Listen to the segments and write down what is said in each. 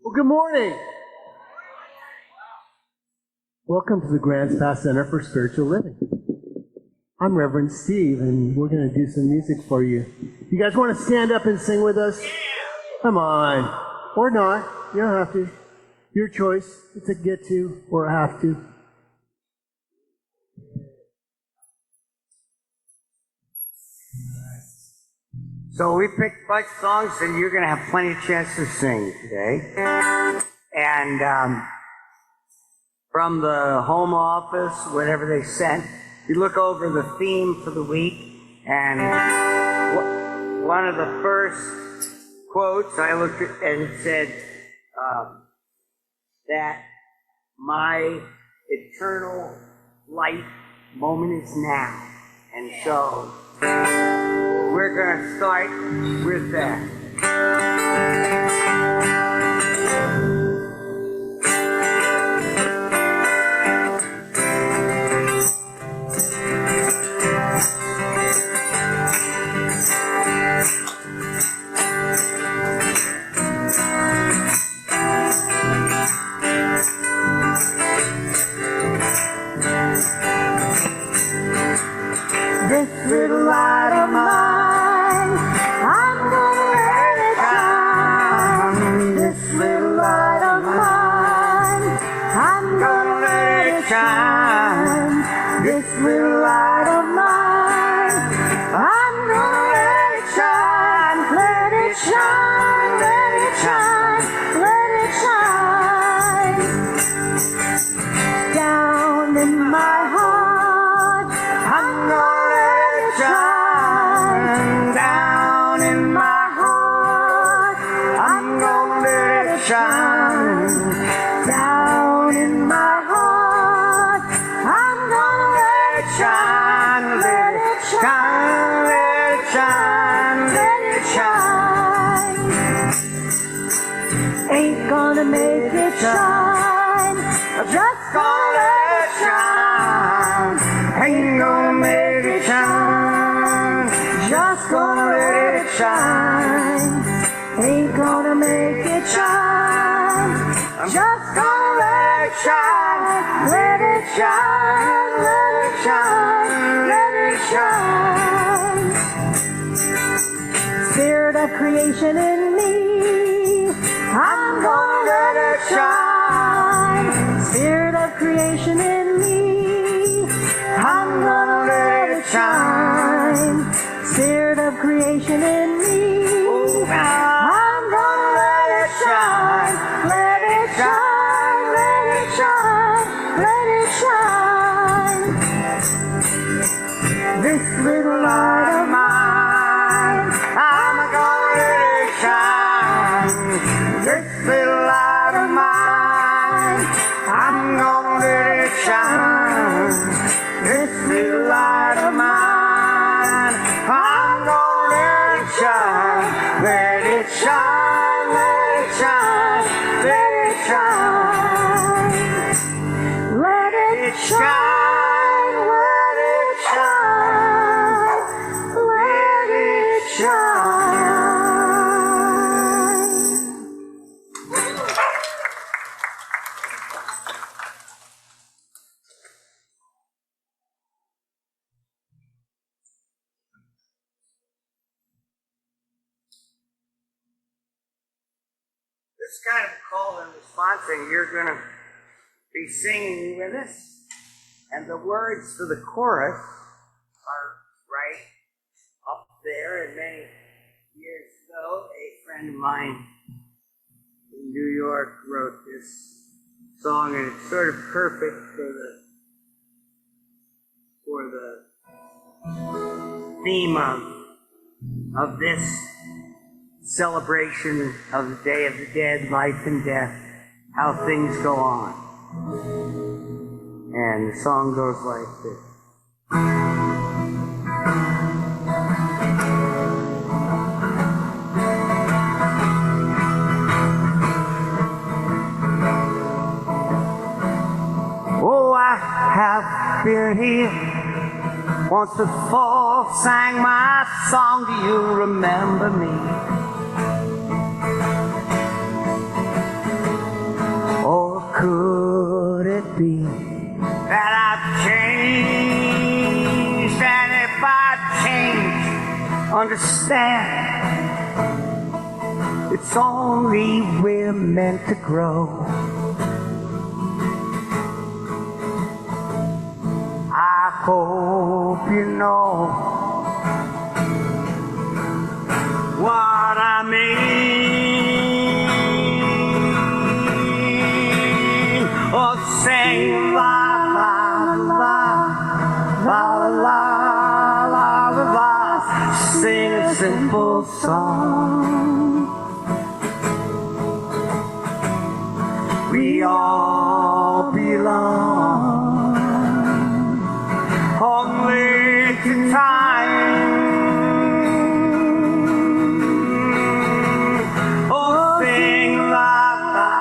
Well, good morning. Welcome to the Grants Pass Center for Spiritual Living. I'm Reverend Steve, and we're going to do some music for you. You guys want to stand up and sing with us? Yeah. Come on. Or not. You don't have to. Your choice. It's a get to or a have to. So we picked a bunch of songs, and you're going to have plenty of chance to sing today. And from the home office, whatever they sent, you look over the theme for the week, and one of the first quotes I looked at, and it said that my eternal light moment is now. And so we're going to start with that. This little light of mine, I'm gonna let it shine. This little light of mine, I'm gonna let it shine. This little light of mine, I'm gonna let it shine. Let it shine, let it shine, let it shine. Down in my heart, I'm gonna shine. Down in my heart, I'm gonna let it shine. Down in my heart, I'm gonna let it shine. Let it shine, let it shine, let it shine. Ain't gonna make it shine, just gonna let it shine. Ain't gonna make it shine, just gonna let it shine. Ain't gonna make it shine, just gonna let it shine. Let it shine, let it shine, let it shine. Spirit of creation in me, I'm gonna let it shine. Spirit of creation in me, I'm gonna let it shine. Spirit of creation in me, I'm gonna let it shine. Let it shine, let it shine, let it shine. This little light of mine, I'm gonna let it shine. This little light of mine, I'm gonna let it shine. This little light of mine, I'm gonna let it shine. Let it shine, let it shine, let it shine. Let it shine, let it shine, let it shine. This kind of call and response, and you're going to be singing with us. And the words for the chorus are right up there. And many years ago, a friend of mine in New York wrote this song, and it's sort of perfect for the theme of this celebration of the Day of the Dead, life and death, how things go on. And the song goes like this. Oh, I have been here once before, sang my song, do you remember me? understand. It's only we're meant to grow. I hope you know what I mean. Oh, sing la la la la la la la la. Sing a simple song. We all belong only to time. Oh, sing la la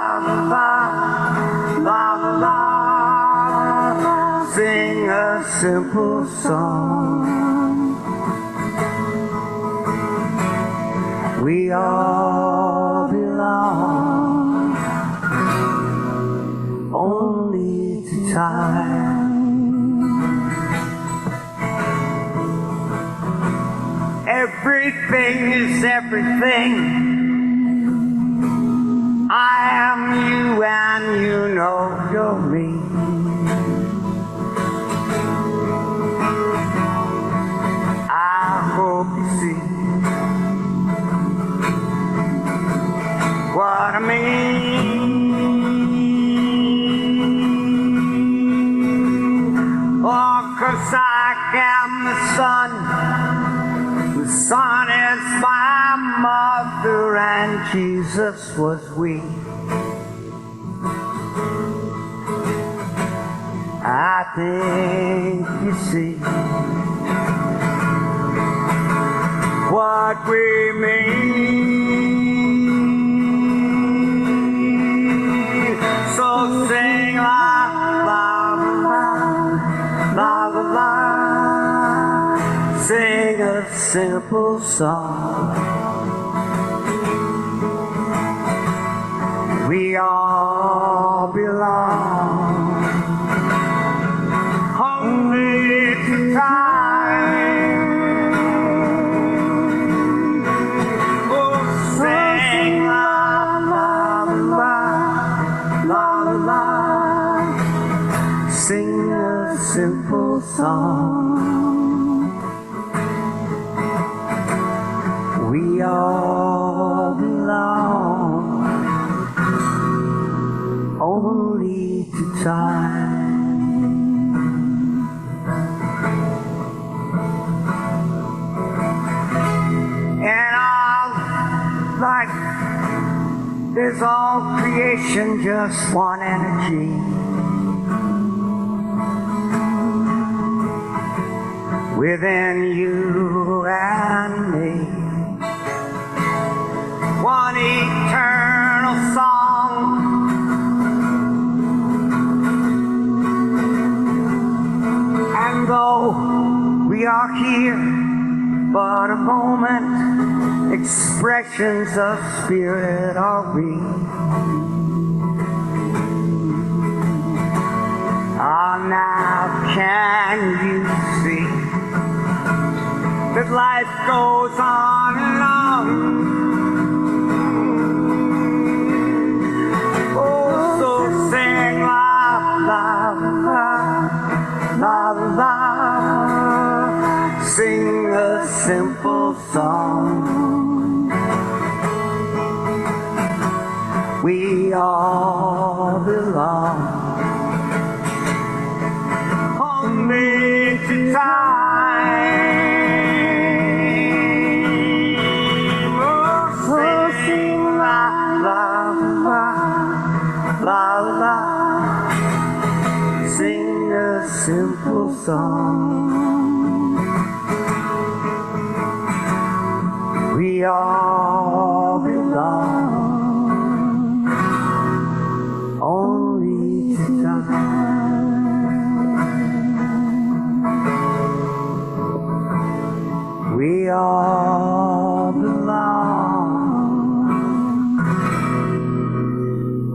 la la la la. Sing a simple song. We all belong only to time. Everything is everything. I am you and you know you're me. I hope you see what I mean. Oh, 'cause I am the sun. The sun is my mother and Jesus was weak. I think you see what we mean. So sing la la la la la la. Sing a simple song. We all belong only to time. Oh, sing la la la la la. Sing a simple song. We all belong only to time. And all like there's all creation just one energy. Within you and me. One eternal song. And though we are here but a moment, expressions of spirit are we. Ah, now can you see that life goes on and on? Sing la la la la la. Sing a simple song. We all belong only to time. Oh, sing la la la la la. Sing a simple song. We all belong only to time. We all belong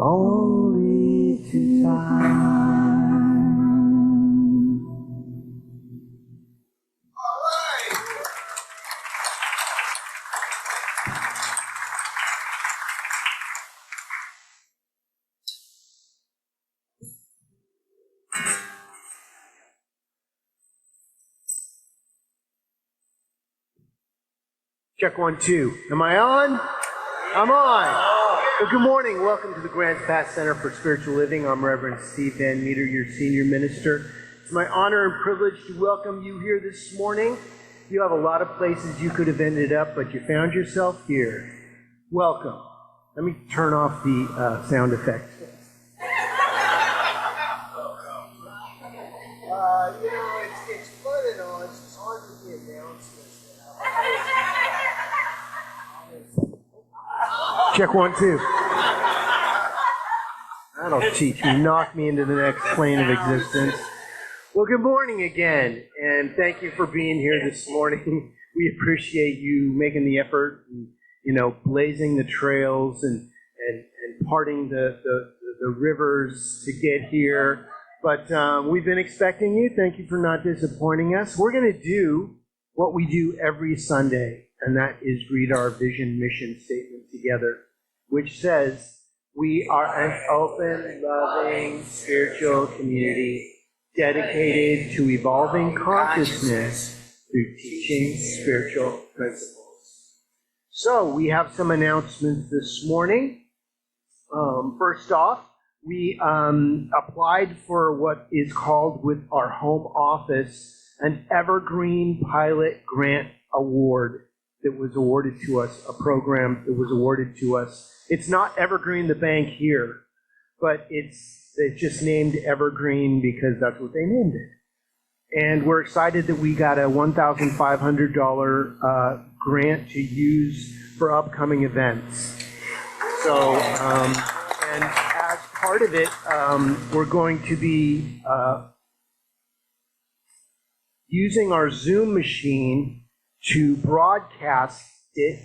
only to time. Check 1, 2. Am I on? I'm on. Well, good morning. Welcome to the Grants Pass Center for Spiritual Living. I'm Reverend Steve Van Meter, your senior minister. It's my honor and privilege to welcome you here this morning. You have a lot of places you could have ended up, but you found yourself here. Welcome. Let me turn off the sound effects. It's fun and all. It's just hard with the announcements. Check 1, 2. That'll teach me. Knock me into the next plane of existence. Well, good morning again, and thank you for being here this morning. We appreciate you making the effort, and, blazing the trails and parting the rivers to get here. But we've been expecting you. Thank you for not disappointing us. We're going to do what we do every Sunday, and that is read our vision mission statement together, which says, we are an open, loving, spiritual community dedicated to evolving consciousness through teaching spiritual principles. So we have some announcements this morning. First off, we applied for what is called with our home office an Evergreen Pilot Grant Award that was awarded to us, a program that was awarded to us. It's not Evergreen the bank here, but it's just named Evergreen because that's what they named it. And we're excited that we got a $1,500 grant to use for upcoming events. So, and as part of it, we're going to be using our Zoom machine to broadcast it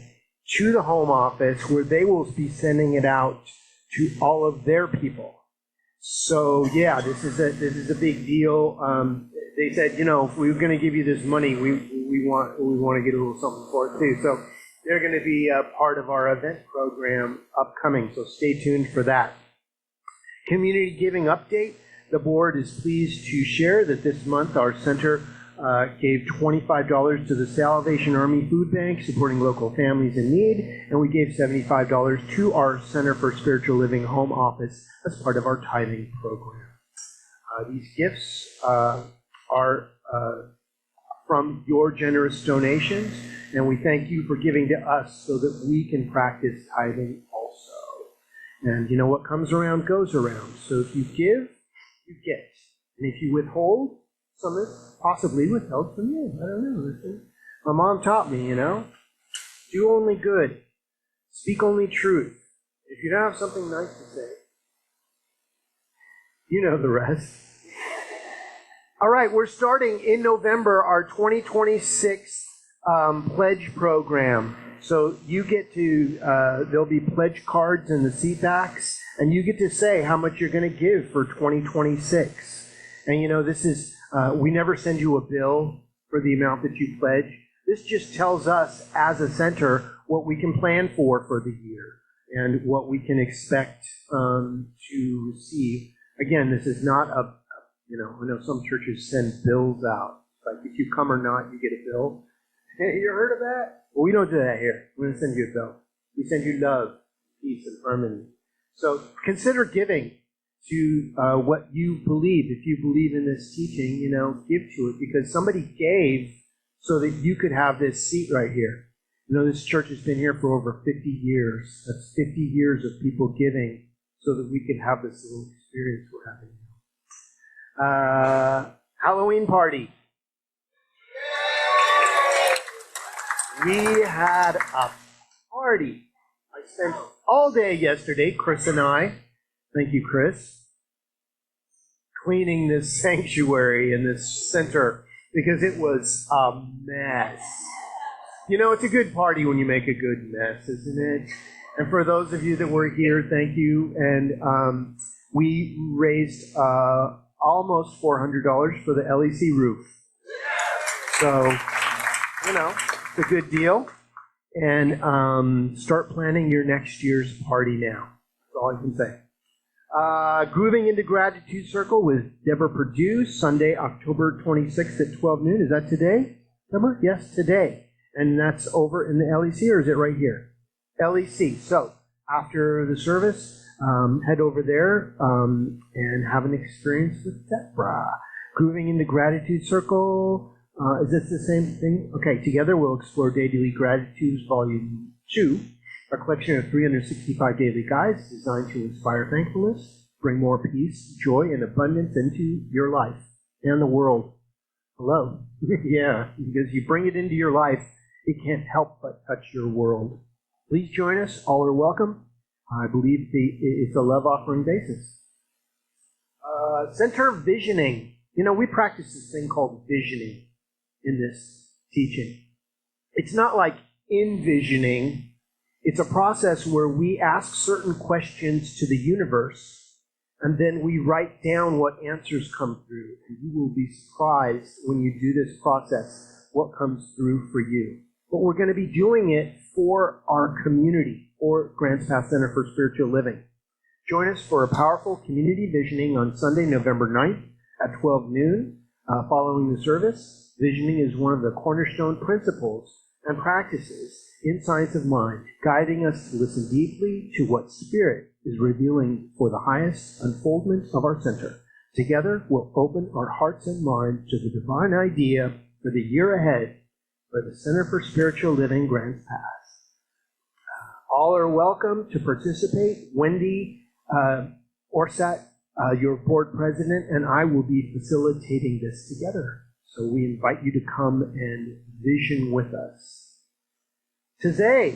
to the home office, where they will be sending it out to all of their people. So yeah, this is a big deal. They said, if we were going to give you this money, we want to get a little something for it too. So they're going to be a part of our event program upcoming. So stay tuned for that. Community giving update. The board is pleased to share that this month our center gave $25 to the Salvation Army Food Bank, supporting local families in need, and we gave $75 to our Center for Spiritual Living home office as part of our tithing program. These gifts are from your generous donations, and we thank you for giving to us so that we can practice tithing also. And what comes around goes around. So if you give, you get. And if you withhold, some is possibly withheld from you. I don't know. My mom taught me, do only good. Speak only truth. If you don't have something nice to say, you know the rest. All right, we're starting in November our 2026 pledge program. So you get to, there'll be pledge cards in the seat backs, and you get to say how much you're going to give for 2026. And this is, we never send you a bill for the amount that you pledge. This just tells us as a center what we can plan for the year and what we can expect to receive. Again, this is not I know some churches send bills out. Like if you come or not, you get a bill. Hey, you heard of that? Well, we don't do that here. We're going to send you a bill. We send you love, peace, and harmony. So consider giving to what you believe. If you believe in this teaching, give to it, because somebody gave so that you could have this seat right here. This church has been here for over 50 years. That's 50 years of people giving so that we could have this little experience we're having now. Halloween party. We had a party. I spent all day yesterday, Chris and I, thank you, Chris, cleaning this sanctuary and this center because it was a mess. It's a good party when you make a good mess, isn't it? And for those of you that were here, thank you. And we raised almost $400 for the LEC roof. So, it's a good deal. And start planning your next year's party now. That's all I can say. Grooving into Gratitude Circle with Deborah Perdue, Sunday, October 26th at 12 noon. Is that today, Deborah? Yes, today. And that's over in the LEC, or is it right here? LEC. So after the service, head over there and have an experience with Deborah. Grooving in the Gratitude Circle. Is this the same thing? Okay, together we'll explore Daily Gratitudes Volume 2, a collection of 365 daily guides designed to inspire thankfulness, bring more peace, joy, and abundance into your life and the world. Hello. Yeah, because you bring it into your life, it can't help but touch your world. Please join us. All are welcome. I believe it's a love offering basis. Center visioning. You know, we practice this thing called visioning in this teaching. It's not like envisioning. It's a process where we ask certain questions to the universe, and then we write down what answers come through. And you will be surprised when you do this process what comes through for you. But we're going to be doing it for our community, or Grants Pass Center for Spiritual Living. Join us for a powerful community visioning on Sunday, November 9th at 12 noon. Following the service, visioning is one of the cornerstone principles and practices in Science of Mind, guiding us to listen deeply to what Spirit is revealing for the highest unfoldment of our center. Together, we'll open our hearts and minds to the divine idea for the year ahead for the Center for Spiritual Living Grants Pass. All are welcome to participate. Wendy Orsat, your board president, and I will be facilitating this together. So we invite you to come and vision with us. Tizay.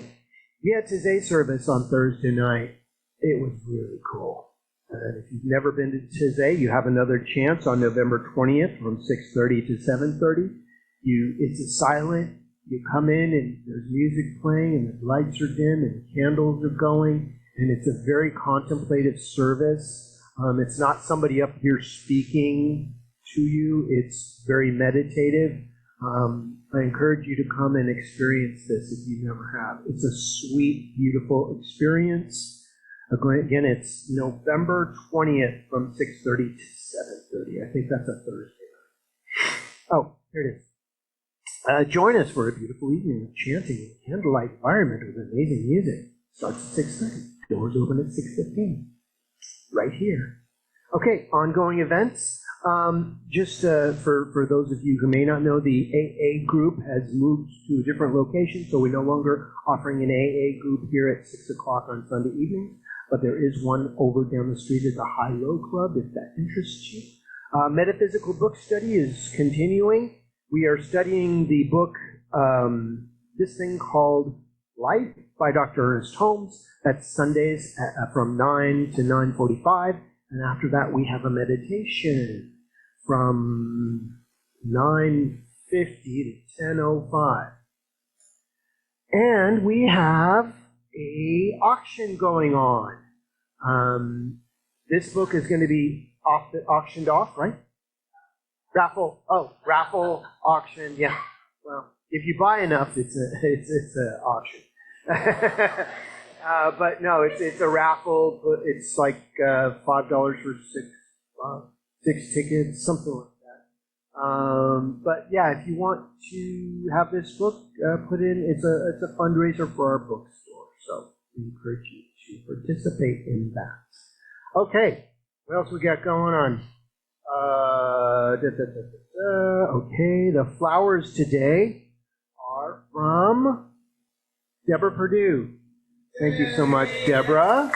We had Tizay service on Thursday night. It was really cool. If you've never been to Tizay, you have another chance on November 20th from 6:30 to 7:30. It's a silent, you come in and there's music playing and the lights are dim and candles are going, and it's a very contemplative service. It's not somebody up here speaking to you. It's very meditative. I encourage you to come and experience this if you never have. It's a sweet, beautiful experience. Again, it's November 20th from 6:30 to 7:30. I think that's a Thursday night. Oh, here it is. Join us for a beautiful evening of chanting in a candlelight environment with amazing music. Starts at 6:30. Doors open at 6:15. Right here. Okay, ongoing events. Just for those of you who may not know, the AA group has moved to a different location, so we're no longer offering an AA group here at 6 o'clock on Sunday evenings, but there is one over down the street at the High-Low Club, if that interests you. Metaphysical book study is continuing. We are studying the book, this thing called Life by Dr. Ernest Holmes. That's Sundays from 9 to 9:45. And after that, we have a meditation from 9:50 to 10:05. And we have a auction going on. This book is going to be auctioned off, right? Raffle auction. Yeah. Well, if you buy enough, it's an auction. But no, it's a raffle. It's like $5 for six tickets, something like that. But yeah, if you want to have this book put in, it's a fundraiser for our bookstore. So we encourage you to participate in that. Okay, what else we got going on? Okay, the flowers today are from Deborah Perdue. Thank you so much, Deborah.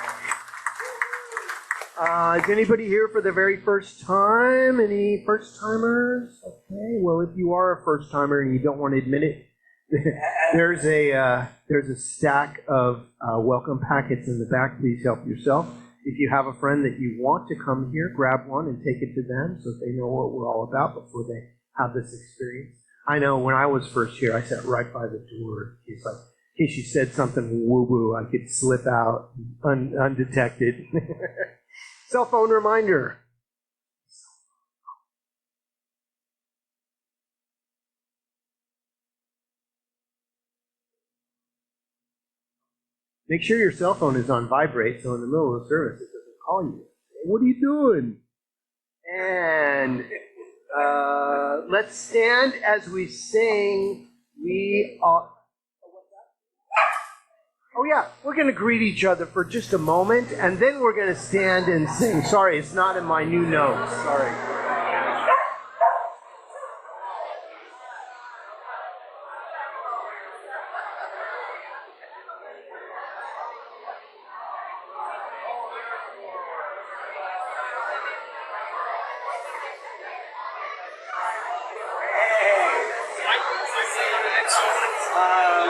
Is anybody here for the very first time? Any first-timers? Okay, well, if you are a first-timer and you don't want to admit it, there's a stack of welcome packets in the back. Please help yourself. If you have a friend that you want to come here, grab one and take it to them so they know what we're all about before they have this experience. I know when I was first here, I sat right by the door. It's like, in case you said something woo-woo, I could slip out undetected. Cell phone reminder. Make sure your cell phone is on vibrate, so in the middle of the service it doesn't call you. Hey, what are you doing? And let's stand as we sing, We Are... Oh yeah, we're going to greet each other for just a moment, and then we're going to stand and sing. Sorry, it's not in my new notes. Sorry.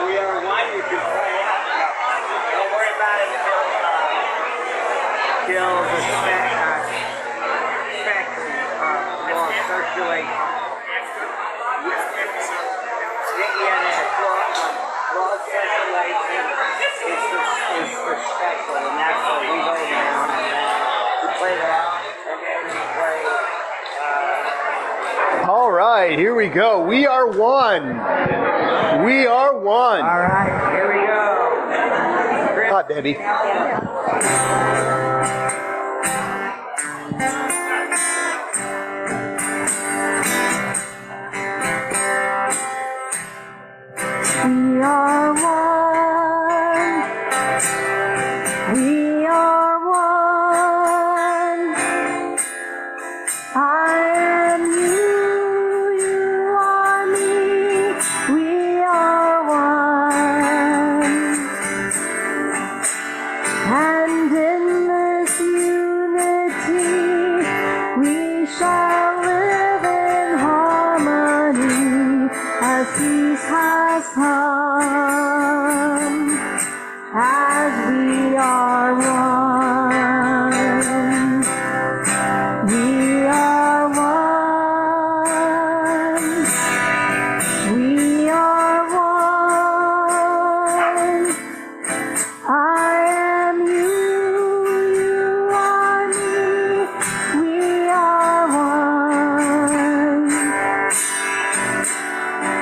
We are one. You can play out. Don't worry about it until the spec will circulate. Yeah, that raw circulation is for special, and that's what we go down and we play that, and then we play. All right, here we go. We are one. We are one. All right, here we go. Hot, Debbie. We are one. We are one. I am you, you are me. We are one. And in this unity, we shall live in harmony as peace has come, as we are one. We are one. We are one. I am you, you are me. We are one.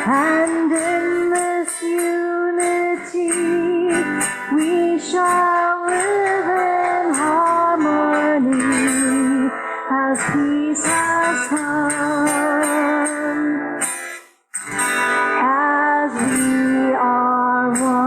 And in this unity, we shall live in harmony as peace has come, as we are one.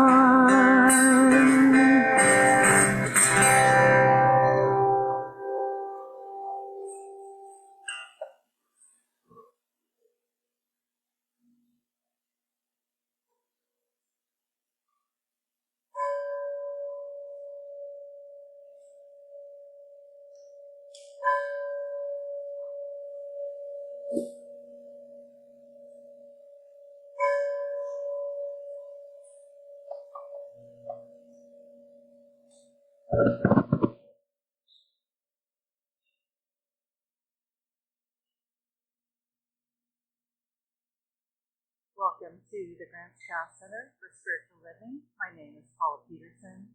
Welcome to the Grants Pass Center for Spiritual Living. My name is Paula Peterson,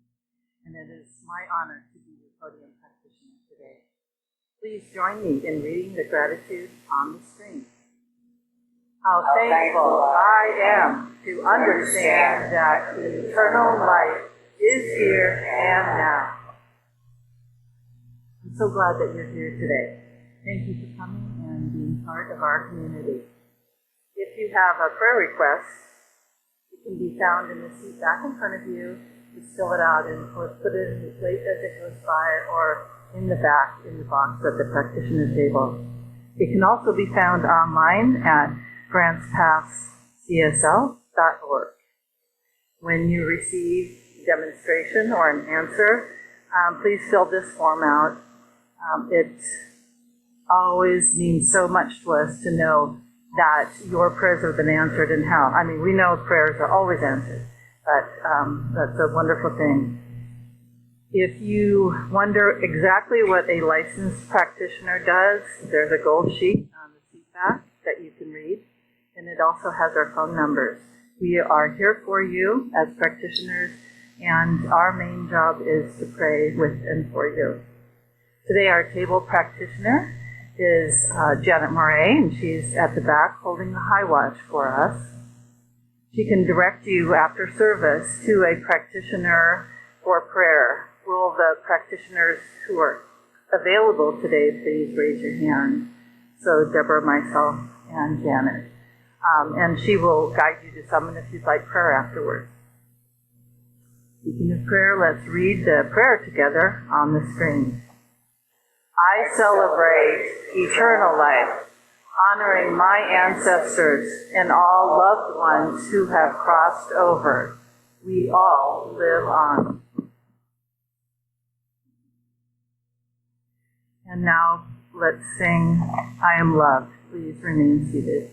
and it is my honor to be your podium practitioner today. Please join me in reading the gratitude on the screen. How thankful I am to understand that eternal life is here and now. I'm so glad that you're here today. Thank you for coming and being part of our community. If you have a prayer request, it can be found in the seat back in front of you. Just fill it out and or put it in the plate as it goes by, or in the back in the box at the practitioner table. It can also be found online at grantspasscsl.org. When you receive a demonstration or an answer, please fill this form out. It always means so much to us to know that your prayers have been answered and how. I mean, we know prayers are always answered, but that's a wonderful thing. If you wonder exactly what a licensed practitioner does, there's a gold sheet on the seat back that you can read, and it also has our phone numbers. We are here for you as practitioners, and our main job is to pray with and for you. Today, our table practitioner is Janet Moray, and she's at the back holding the high watch for us. She can direct you after service to a practitioner for prayer. Will the practitioners who are available today please raise your hand? So Deborah, myself, and Janet. And she will guide you to someone if you'd like prayer afterwards. Speaking of prayer, let's read the prayer together on the screen. I celebrate eternal life, honoring my ancestors and all loved ones who have crossed over. We all live on. And now let's sing I Am Loved. Please remain seated.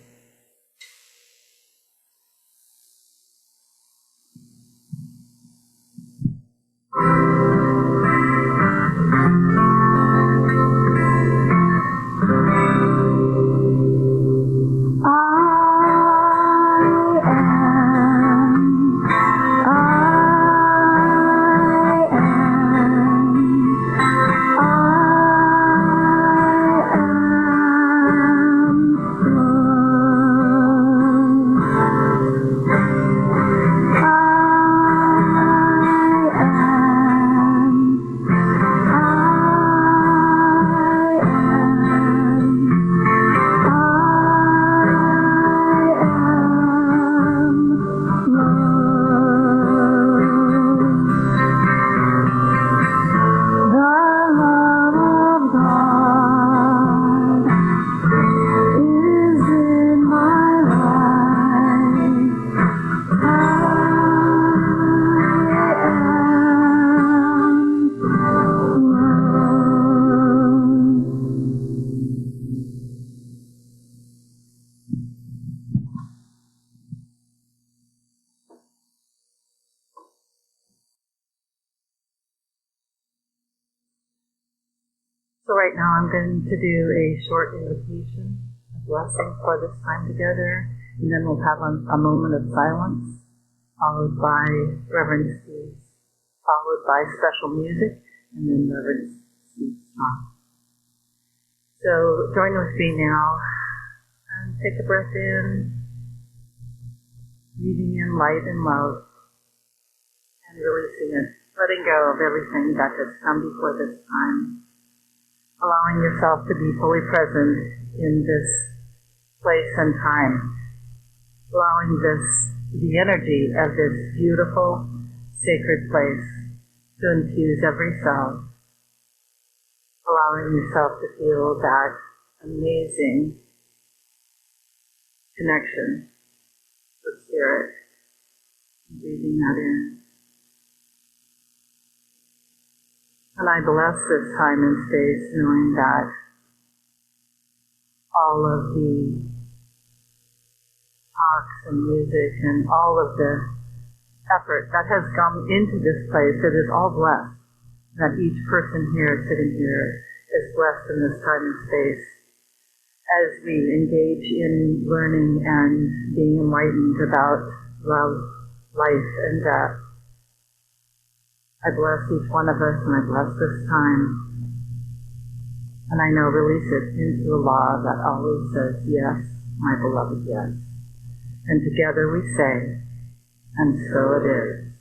So right now I'm going to do a short invocation, a blessing for this time together, and then we'll have a moment of silence, followed by Reverend Steve's, followed by special music, and then Reverend Steve's talk. So join with me now, and take a breath in, breathing in light and love, and releasing it, letting go of everything that has come before this time. Allowing yourself to be fully present in this place and time. Allowing the energy of this beautiful, sacred place to infuse every cell. Allowing yourself to feel that amazing connection with spirit. Breathing that in. And I bless this time and space knowing that all of the talks and music and all of the effort that has come into this place, it is all blessed. That each person here sitting here is blessed in this time and space as we engage in learning and being enlightened about love, life, and death. I bless each one of us, and I bless this time. And I know release it into the law that always says, yes, my beloved, yes. And together we say, and so it is.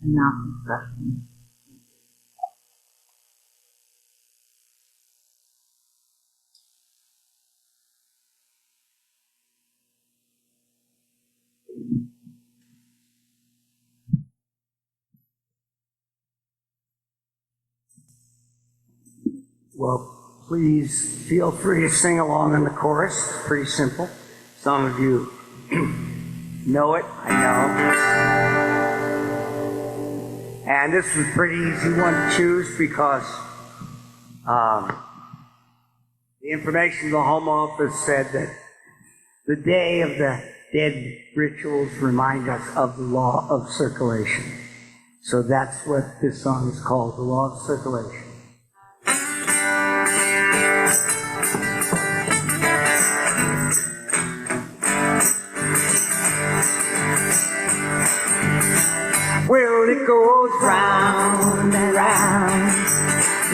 And now confession. Well, please feel free to sing along in the chorus. It's pretty simple. Some of you know it, I know. And this was a pretty easy one to choose because the information of the Home Office said that the Day of the Dead rituals remind us of the law of circulation. So that's what this song is called, the law of circulation. Well, it goes round and round.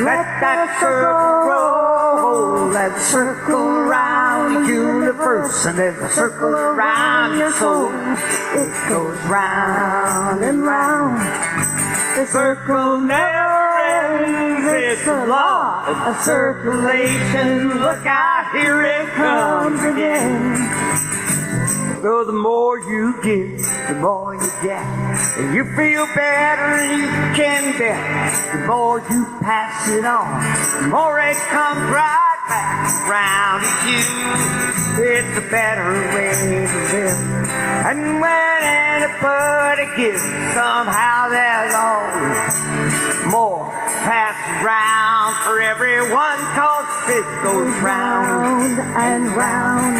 Let that circle roll, that circle around the universe, and there's a circle around your soul. It goes round and round. The circle never ends. It's the law of circulation. Look out, here it comes again. So the more you give, the more you get. And you feel better than you can bet. The more you pass it on, the more it comes right back around to you. It's a better way to live. And when anybody gives, somehow there's always more passed around for everyone, 'cause it goes round and round.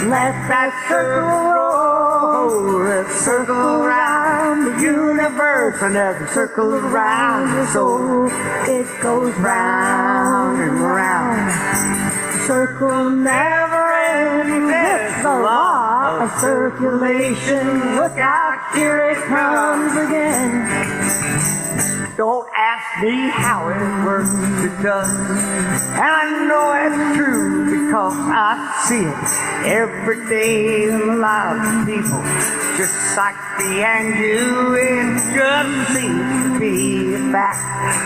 Let that circle roll, let's circle around the universe, another circle around your soul. it goes round and round. Circle never ends. It's the law of circulation. Look out, here it comes again. Don't ask me how it works, it does. And I know it's true because I see it every day in the lives of people. Just like me and you, it just seems to be a fact.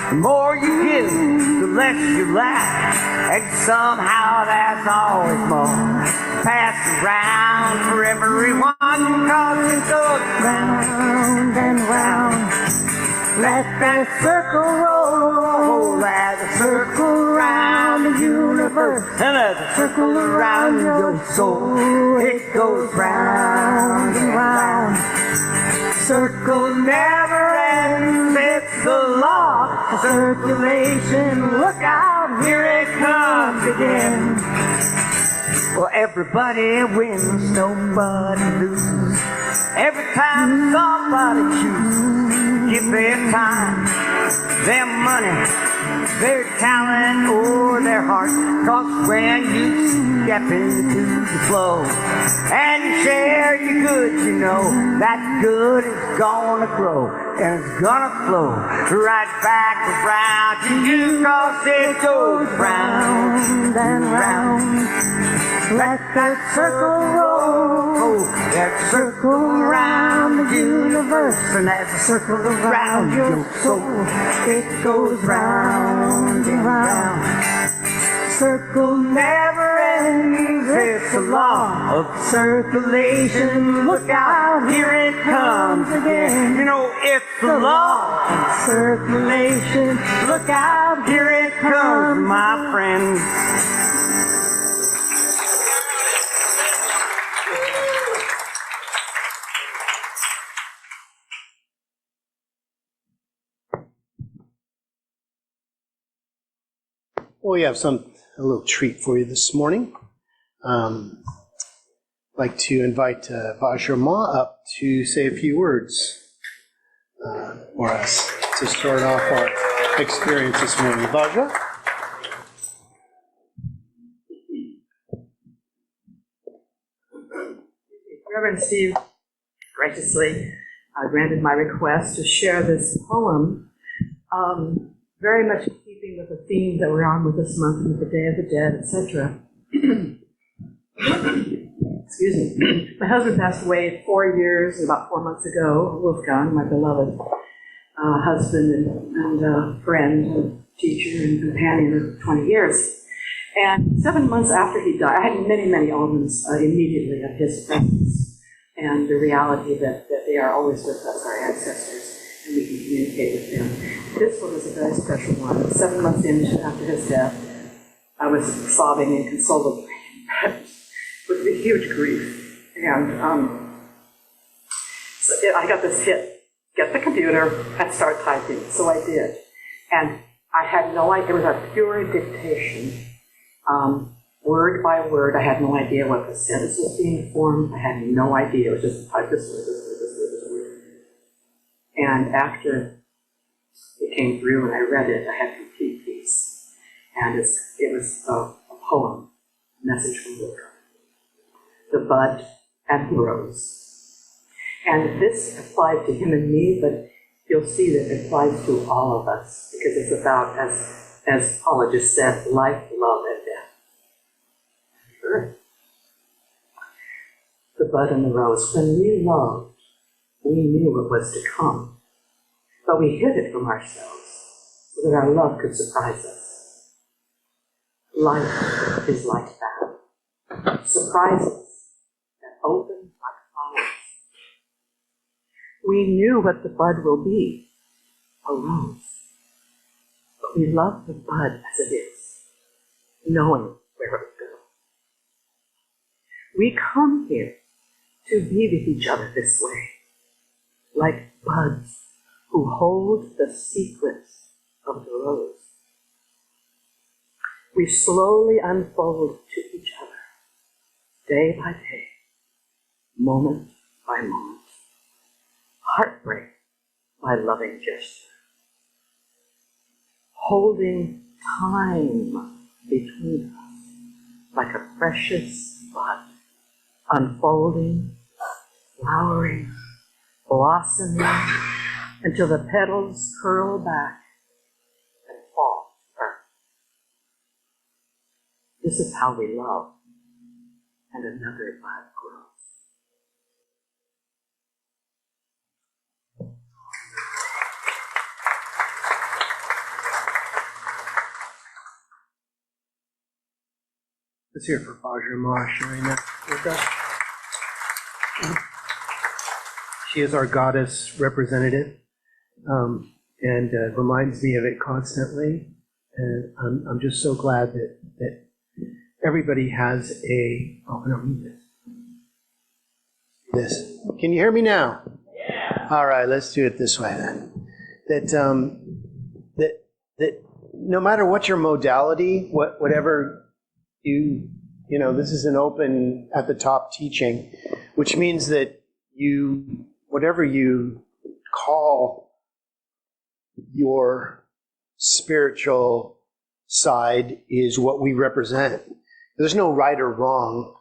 The more you give, the less you lack. And somehow there's always more passed around for everyone, 'cause it goes Round and round. Let that circle roll, let it circle round the universe, another circle around your soul. It goes round and round. Circle never ends. It's the law of circulation. Look out, here it comes again. Well, everybody wins, nobody loses. Every time somebody chooses, give their time, their money, their talent, or their heart. 'Cause when you step into the flow and you share your good, you know that good is gonna grow and it's gonna flow right back around to you, 'cause it goes round and round. Let that circle roll, that circle around the universe, and as a circle around your soul. It goes round and round. Circle never ends. It's the law of circulation. Look out, here it comes again. You know, it's the law of circulation. Look out, here it comes, my friends. Well, we have a little treat for you this morning. I'd like to invite Vajra up to say a few words for us to start off our experience this morning. Vajra? Reverend Steve graciously granted my request to share this poem, very much in keeping with the themes that we're on with this month, with the Day of the Dead, etc. Excuse me. My husband passed away 4 years, about 4 months ago. Wolfgang, my beloved husband and friend, and teacher and companion of 20 years. And 7 months after he died, I had many, many omens immediately of his presence and the reality that they are always with us, our ancestors, and we can communicate with them. This one was a very special one. 7 months after his death, I was sobbing inconsolably with a huge grief. And so I got this hit, get the computer and start typing. So I did. And I had no idea, it was a pure dictation. Word by word, I had no idea what the sentence was being formed. I had no idea. It was just type this word, this word, this word, this word. And after it came through and I read it, I had complete peace. And it was a poem, a message from Luca. The bud and the rose. And this applied to him and me, but you'll see that it applies to all of us, because it's about, as Paula just said, life, love, and death. Sure. The bud and the rose. When we loved, we knew what was to come, but we hid it from ourselves so that our love could surprise us. Life is like that. Surprises that open like flowers. We knew what the bud will be, a rose. But we love the bud as it is, knowing where it will go. We come here to be with each other this way, like buds who hold the secrets of the rose. We slowly unfold to each other, day by day, moment by moment, heartbreak by loving gesture, holding time between us like a precious bud, unfolding, flowering, blossoming, until the petals curl back and fall to earth. This is how we love, and another bud grows. Let's hear it for Vajra Ma sharing that with us. She is our goddess representative, and reminds me of it constantly. And I'm just so glad that everybody has a. Oh, no, read this. Can you hear me now? Yeah. All right, let's do it this way then. That no matter what your modality, whatever you know, this is an open at the top teaching, which means that whatever you call your spiritual side is what we represent. There's no right or wrong.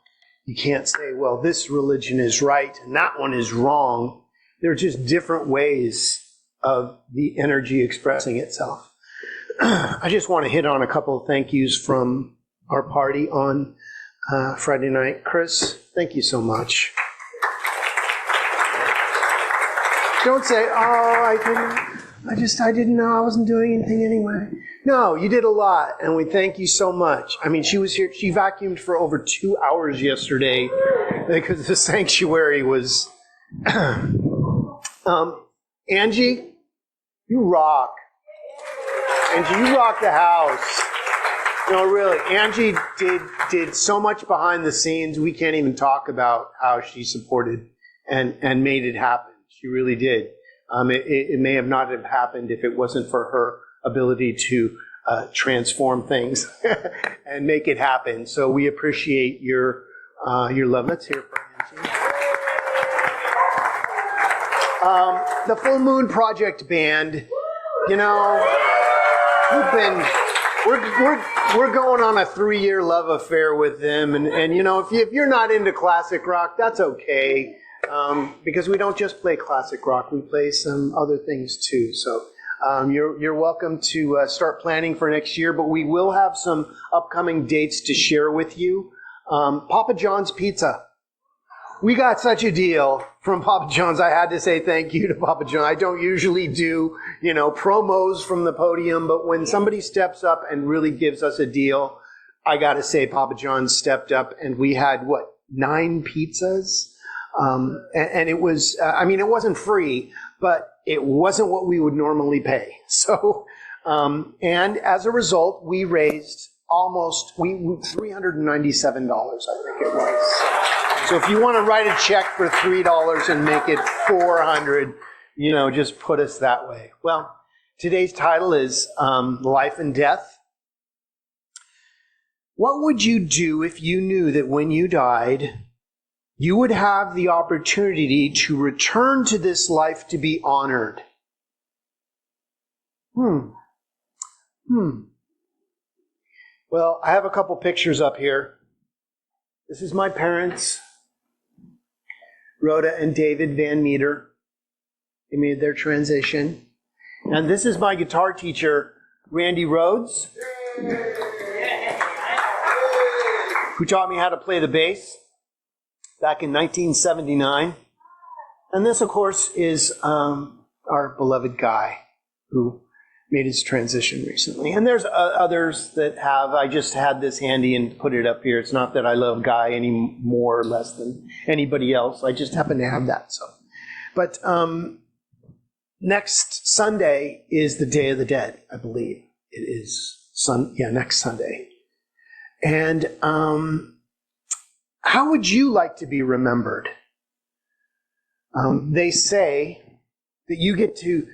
You can't say, well, this religion is right and that one is wrong. They're just different ways of the energy expressing itself. I just want to hit on a couple of thank yous from our party on Friday night. Chris, thank you so much. Don't say, oh, I didn't know, I wasn't doing anything anyway. No, you did a lot, and we thank you so much. I mean, she was here, she vacuumed for over 2 hours yesterday because the sanctuary was... Angie, you rock. Angie, you rock the house. No, really, Angie did so much behind the scenes. We can't even talk about how she supported and made it happen. She really did. It may have not have happened if it wasn't for her ability to transform things and make it happen. So we appreciate your love. Let's hear it for Angie. The Full Moon Project Band. You know, we're going on a 3-year love affair with them, and you know, if you're not into classic rock, that's okay. Because we don't just play classic rock, we play some other things too. So you're welcome to start planning for next year, but we will have some upcoming dates to share with you. Papa John's Pizza. We got such a deal from Papa John's. I had to say thank you to Papa John. I don't usually do, promos from the podium, but when somebody steps up and really gives us a deal, I got to say Papa John stepped up, and we had, 9 pizzas? And it was, it wasn't free, but it wasn't what we would normally pay. So, and as a result, we raised almost $397, I think it was. So if you want to write a check for $3 and make it $400, just put us that way. Well, today's title is Life and Death. What would you do if you knew that when you died, you would have the opportunity to return to this life to be honored? Well, I have a couple pictures up here. This is my parents, Rhoda and David Van Meter. They made their transition. And this is my guitar teacher, Randy Rhodes, who taught me how to play the bass back in 1979. And this, of course, is our beloved Guy, who made his transition recently. And there's others that have. I just had this handy and put it up here. It's not that I love Guy any more or less than anybody else. I just happen to have that. So, But next Sunday is the Day of the Dead, I believe. It is next Sunday. And how would you like to be remembered? They say that you get to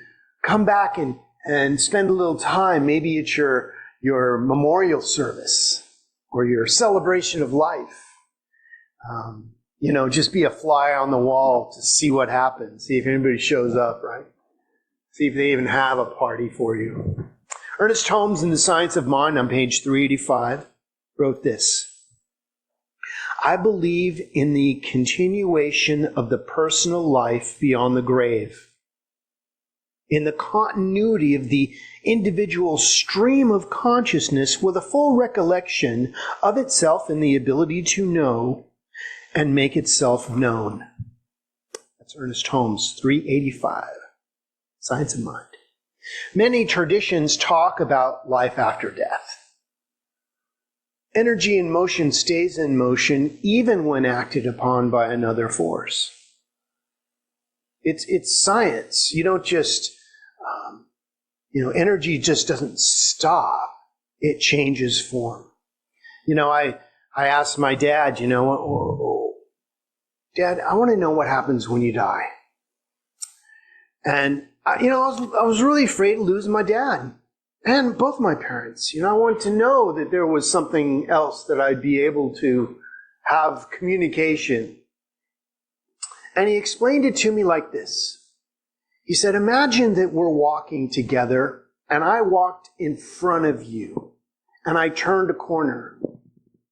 come back and spend a little time, maybe at your memorial service or your celebration of life. Just be a fly on the wall to see what happens, see if anybody shows up, right? See if they even have a party for you. Ernest Holmes in The Science of Mind on page 385 wrote this: I believe in the continuation of the personal life beyond the grave, in the continuity of the individual stream of consciousness with a full recollection of itself and the ability to know and make itself known. That's Ernest Holmes, 385, Science of Mind. Many traditions talk about life after death. Energy in motion stays in motion even when acted upon by another force. It's science. You don't just, energy just doesn't stop. It changes form. I asked my dad, Dad, I want to know what happens when you die. And, I was really afraid of losing my dad and both my parents. I wanted to know that there was something else that I'd be able to have communication. And he explained it to me like this. He said, imagine that we're walking together and I walked in front of you and I turned a corner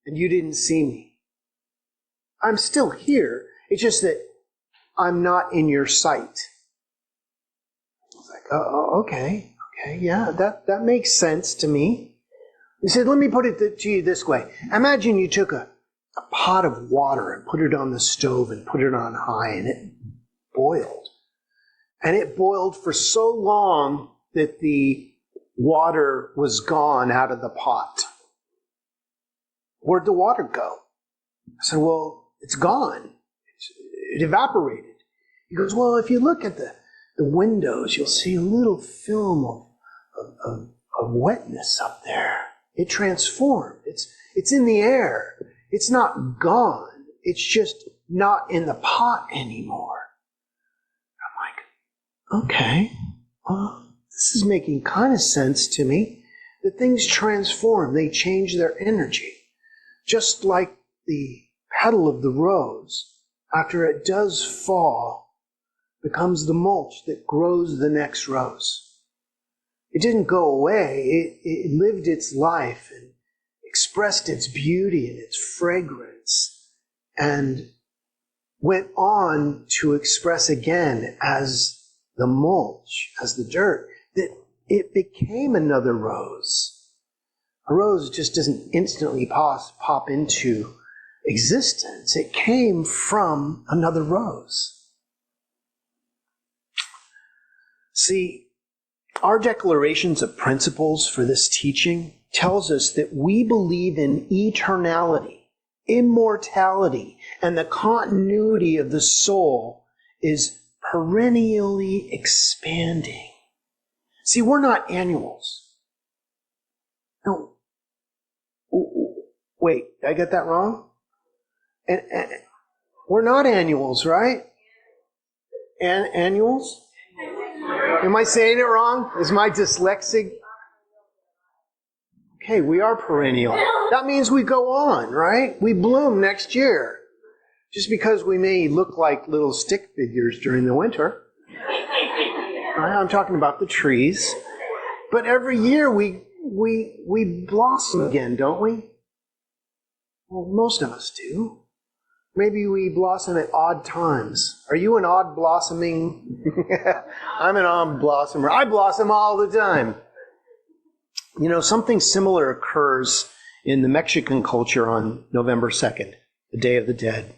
and you didn't see me. I'm still here. It's just that I'm not in your sight. I was like, oh, okay, yeah, that makes sense to me. He said, let me put it to you this way. Imagine you took a pot of water and put it on the stove and put it on high and it boiled. And it boiled for so long that the water was gone out of the pot. Where'd the water go? I said, well, it's gone. It evaporated. He goes, well, if you look at the windows, you'll see a little film of wetness up there. It transformed. It's in the air. It's not gone. It's just not in the pot anymore. I'm like, okay, well, this is making kind of sense to me. That things transform. They change their energy. Just like the petal of the rose, after it does fall, becomes the mulch that grows the next rose. It didn't go away. It lived its life and expressed its beauty and its fragrance and went on to express again as the mulch, as the dirt, that it became another rose. A rose just doesn't instantly pop into existence. It came from another rose. See, our declarations of principles for this teaching tells us that we believe in eternality, immortality, and the continuity of the soul is perennially expanding. See, we're not annuals. No. Wait, did I get that wrong? And we're not annuals, right? Annuals? Am I saying it wrong? Is my dyslexic? Okay, we are perennial. That means we go on, right? We bloom next year. Just because we may look like little stick figures during the winter. Right? I'm talking about the trees. But every year we blossom again, don't we? Well, most of us do. Maybe we blossom at odd times. Are you an odd blossoming? I'm an odd blossomer. I blossom all the time. Something similar occurs in the Mexican culture on November 2nd, the Day of the Dead,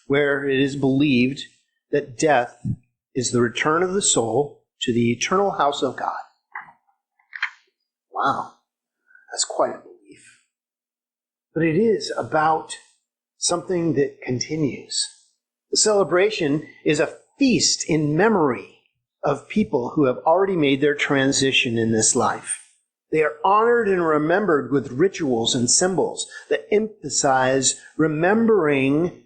where it is believed that death is the return of the soul to the eternal house of God. Wow, that's quite a belief. But it is about something that continues. The celebration is a feast in memory of people who have already made their transition in this life. They are honored and remembered with rituals and symbols that emphasize remembering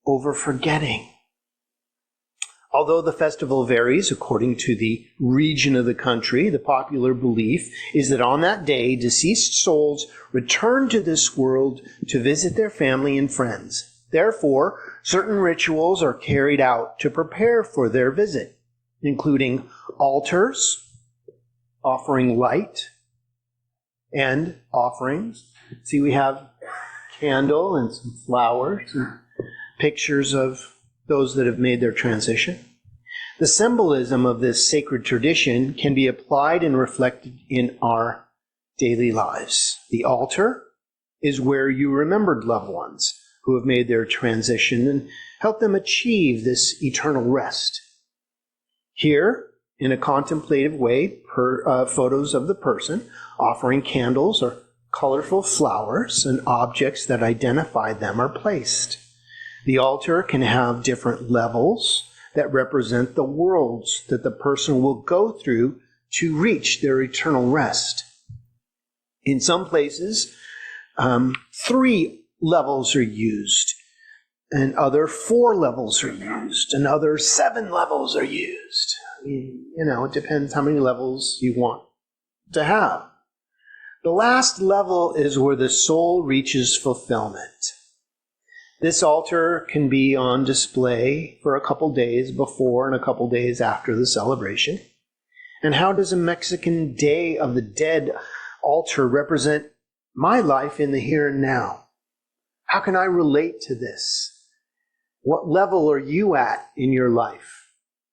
over forgetting. Although the festival varies according to the region of the country, the popular belief is that on that day, deceased souls return to this world to visit their family and friends. Therefore, certain rituals are carried out to prepare for their visit, including altars, offering light, and offerings. See, we have candle and some flowers and pictures of those that have made their transition. The symbolism of this sacred tradition can be applied and reflected in our daily lives. The altar is where you remembered loved ones who have made their transition and help them achieve this eternal rest. Here, in a contemplative way, photos of the person offering candles or colorful flowers and objects that identify them are placed. The altar can have different levels that represent the worlds that the person will go through to reach their eternal rest. In some places, 3 levels are used, and other 4 levels are used, and other 7 levels are used. I mean, it depends how many levels you want to have. The last level is where the soul reaches fulfillment. This altar can be on display for a couple days before and a couple days after the celebration. And how does a Mexican Day of the Dead altar represent my life in the here and now? How can I relate to this? What level are you at in your life?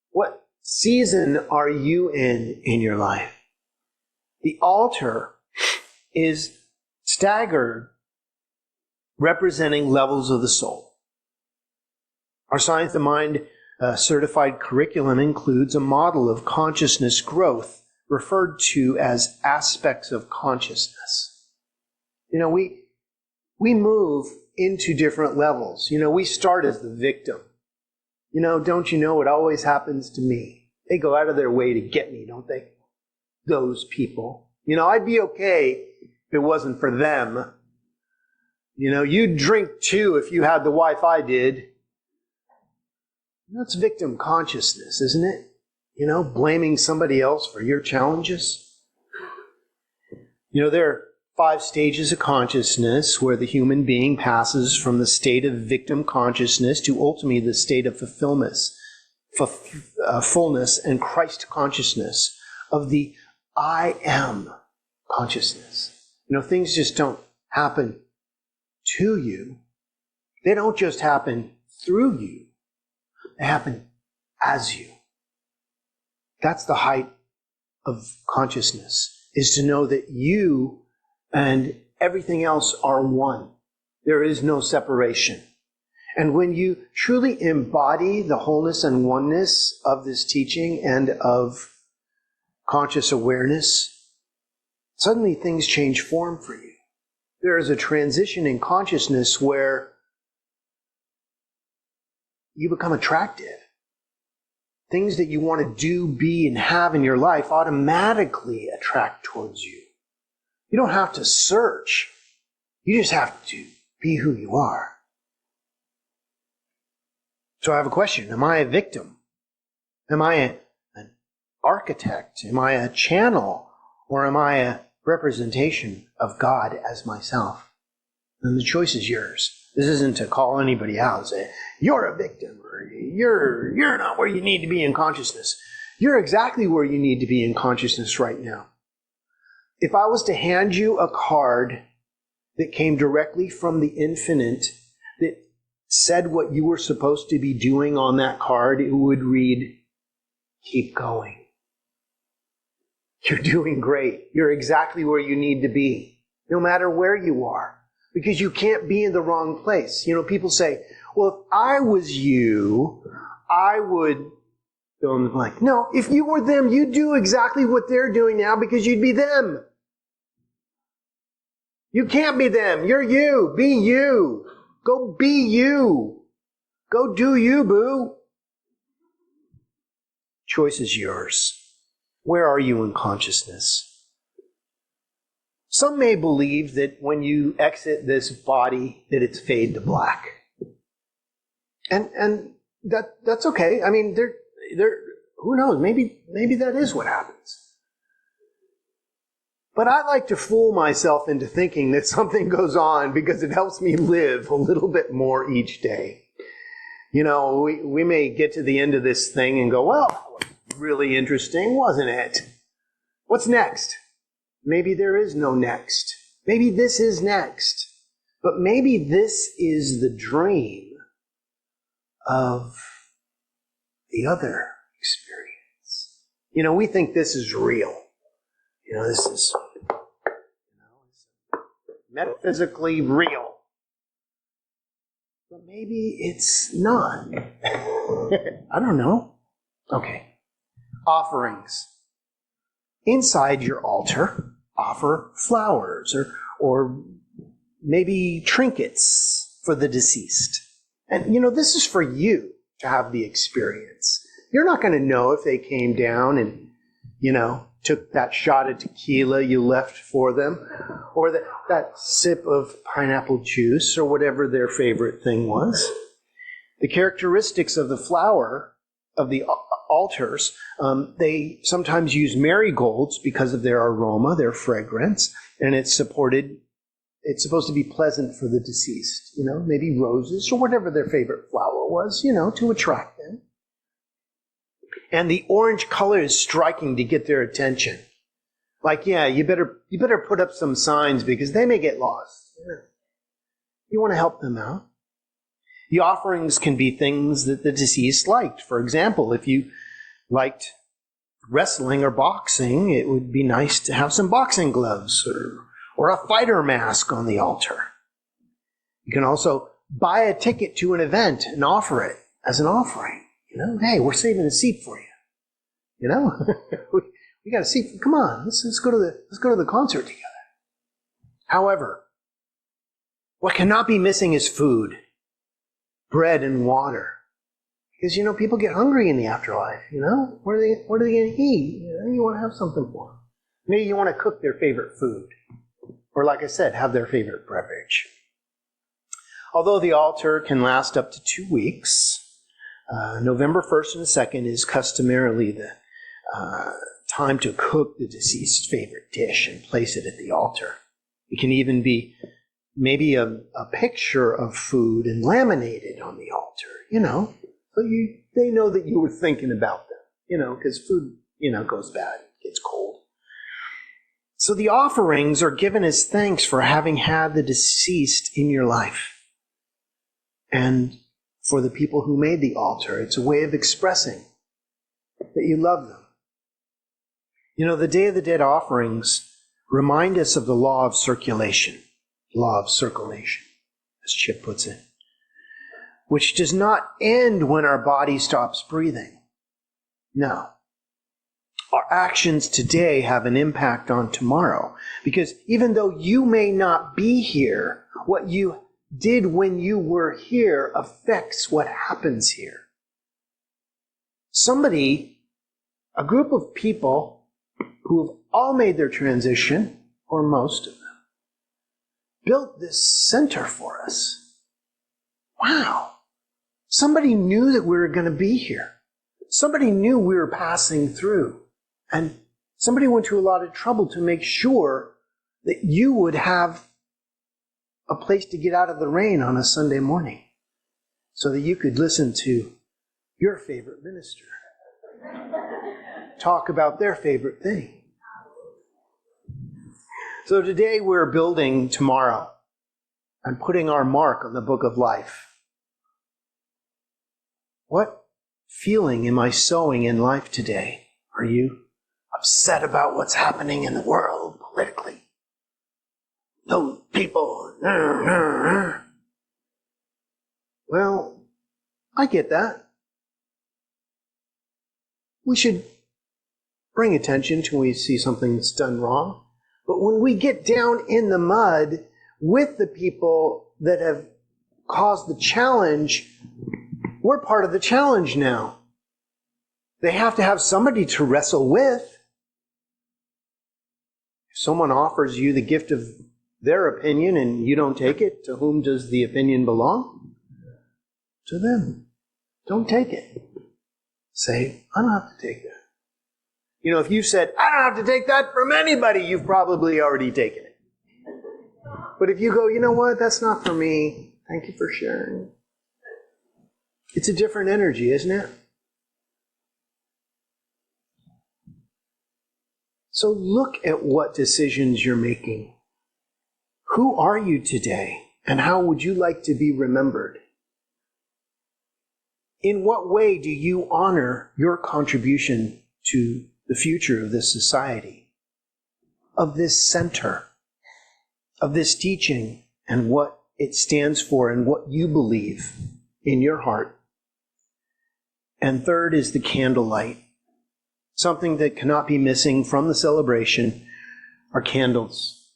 What season are you in your life? The altar is staggered, representing levels of the soul. Our Science of the Mind certified curriculum includes a model of consciousness growth referred to as aspects of consciousness. We move into different levels. We start as the victim. Don't you know it always happens to me? They go out of their way to get me, don't they? Those people. I'd be okay if it wasn't for them. You'd drink too if you had the wife I did. That's victim consciousness, isn't it? Blaming somebody else for your challenges. There are 5 stages of consciousness where the human being passes from the state of victim consciousness to ultimately the state of fullness and Christ consciousness of the I am consciousness. Things just don't happen to you. They don't just happen through you. They happen as you. That's the height of consciousness, is to know that you and everything else are one. There is no separation. And when you truly embody the wholeness and oneness of this teaching and of conscious awareness, suddenly things change form for you. There is a transition in consciousness where you become attractive. Things that you want to do, be, and have in your life automatically attract towards you. You don't have to search. You just have to be who you are. So I have a question. Am I a victim? Am I an architect? Am I a channel? Or am I a representation of God as myself? And the choice is yours. This isn't to call anybody out and say, you're a victim, or you're not where you need to be in consciousness. You're exactly where you need to be in consciousness right now. If I was to hand you a card that came directly from the infinite, that said what you were supposed to be doing on that card, it would read, keep going. You're doing great. You're exactly where you need to be, no matter where you are, because you can't be in the wrong place. People say, well, if I was you, I would fill in the blank. No, if you were them, you'd do exactly what they're doing now because you'd be them. You can't be them. You're you. Be you. Go be you. Go do you, boo. Choice is yours. Where are you in consciousness? Some may believe that when you exit this body, that it's fade to black. And that's okay. I mean, who knows? Maybe that is what happens. But I like to fool myself into thinking that something goes on because it helps me live a little bit more each day. You know, we may get to the end of this thing and go, well, that was really interesting, wasn't it? What's next? Maybe there is no next. Maybe this is next. But maybe this is the dream of the other experience. You know, we think this is real. You know, this is metaphysically real. But maybe it's not. I don't know. Okay. Offerings. Inside your altar, offer flowers or maybe trinkets for the deceased. And, you know, this is for you to have the experience. You're not going to know if they came down and, you know, took that shot of tequila you left for them, or that sip of pineapple juice, or whatever their favorite thing was. The characteristics of the flower, of the altars, they sometimes use marigolds because of their aroma, their fragrance, and it's supposed to be pleasant for the deceased, you know, maybe roses or whatever their favorite flower was, you know, to attract them. And the orange color is striking to get their attention. Like, yeah, you better put up some signs because they may get lost. Yeah. You want to help them out. The offerings can be things that the deceased liked. For example, if you liked wrestling or boxing, it would be nice to have some boxing gloves or a fighter mask on the altar. You can also buy a ticket to an event and offer it as an offering. You know, hey, we're saving a seat for you. You know, we got a seat. Come on, let's go to the concert together. However, what cannot be missing is food, bread and water, because you know people get hungry in the afterlife. You know, what are they going to eat? You know, you want to have something for them. Maybe you want to cook their favorite food, or like I said, have their favorite beverage. Although the altar can last up to 2 weeks. November 1st and 2nd is customarily the time to cook the deceased's favorite dish and place it at the altar. It can even be maybe a picture of food and laminated on the altar, you know, so they know that you were thinking about them, you know, because food, you know, goes bad, gets cold. So the offerings are given as thanks for having had the deceased in your life. And for the people who made the altar, it's a way of expressing that you love them. You know, the Day of the Dead offerings remind us of the law of circulation, as Chip puts it, which does not end when our body stops breathing. No. Our actions today have an impact on tomorrow, because even though you may not be here, what you did when you were here affects what happens here. A group of people who have all made their transition, or most of them, built this center for us. Wow. Somebody knew that we were going to be here. Somebody knew we were passing through. And somebody went to a lot of trouble to make sure that you would have a place to get out of the rain on a Sunday morning so that you could listen to your favorite minister talk about their favorite thing. So today we're building tomorrow and putting our mark on the book of life. What feeling am I sowing in life today? Are you upset about what's happening in the world politically? Those people. Well, I get that. We should bring attention to when we see something that's done wrong. But when we get down in the mud with the people that have caused the challenge, we're part of the challenge now. They have to have somebody to wrestle with. If someone offers you the gift of their opinion and you don't take it, to whom does the opinion belong? To them. Don't take it. Say, I don't have to take that. You know, if you've said, I don't have to take that from anybody, you've probably already taken it. But if you go, you know what, that's not for me, thank you for sharing. It's a different energy, isn't it? So look at what decisions you're making. Who are you today, and how would you like to be remembered? In what way do you honor your contribution to the future of this society, of this center, of this teaching, and what it stands for and what you believe in your heart? And third is the candlelight. Something that cannot be missing from the celebration are candles.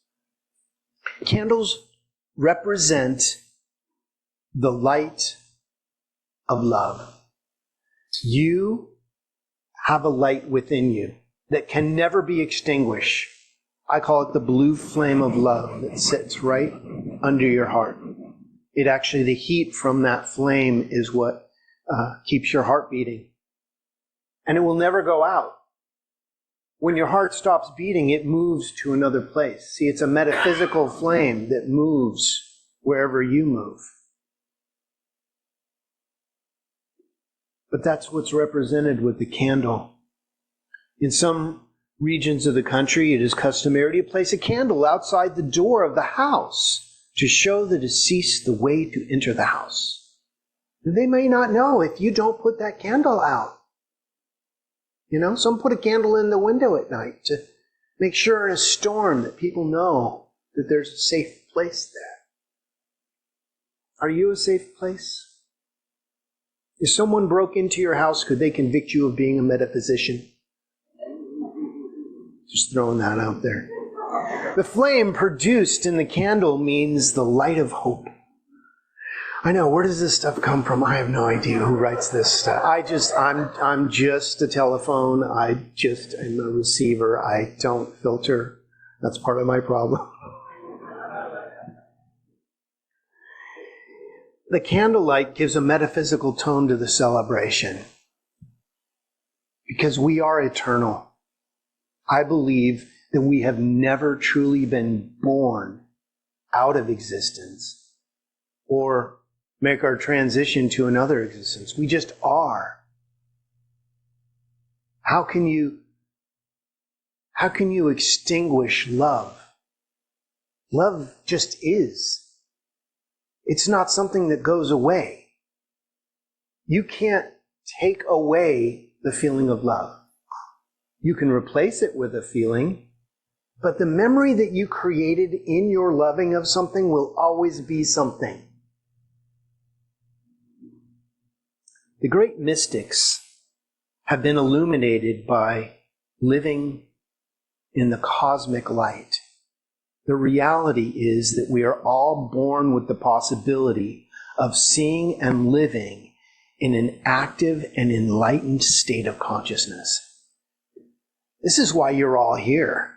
Candles represent the light of love. You have a light within you that can never be extinguished. I call it the blue flame of love that sits right under your heart. It actually, the heat from that flame is what keeps your heart beating. And it will never go out. When your heart stops beating, it moves to another place. See, it's a metaphysical flame that moves wherever you move. But that's what's represented with the candle. In some regions of the country, it is customary to place a candle outside the door of the house to show the deceased the way to enter the house. They may not know if you don't put that candle out. You know, some put a candle in the window at night to make sure in a storm that people know that there's a safe place there. Are you a safe place? If someone broke into your house, could they convict you of being a metaphysician? Just throwing that out there. The flame produced in the candle means the light of hope. I know, where does this stuff come from? I have no idea who writes this stuff. I'm just a telephone. I'm a receiver. I don't filter. That's part of my problem. The candlelight gives a metaphysical tone to the celebration. Because we are eternal. I believe that we have never truly been born out of existence or make our transition to another existence. We just are. How can you extinguish love? Love just is. It's not something that goes away. You can't take away the feeling of love. You can replace it with a feeling, but the memory that you created in your loving of something will always be something. The great mystics have been illuminated by living in the cosmic light. The reality is that we are all born with the possibility of seeing and living in an active and enlightened state of consciousness. This is why you're all here.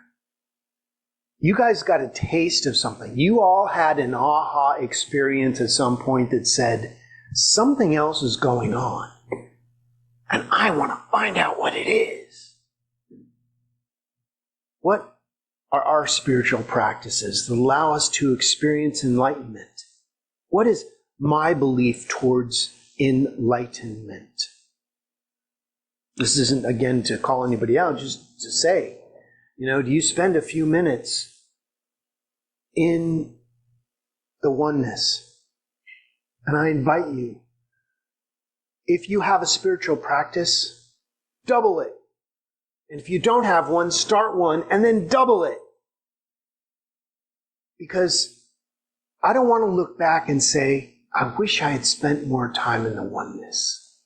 You guys got a taste of something. You all had an aha experience at some point that said, something else is going on, and I want to find out what it is. What are our spiritual practices that allow us to experience enlightenment? What is my belief towards enlightenment? This isn't, again, to call anybody out, just to say, do you spend a few minutes in the oneness? And I invite you, if you have a spiritual practice, double it. And if you don't have one, start one and then double it. Because I don't want to look back and say, I wish I had spent more time in the oneness.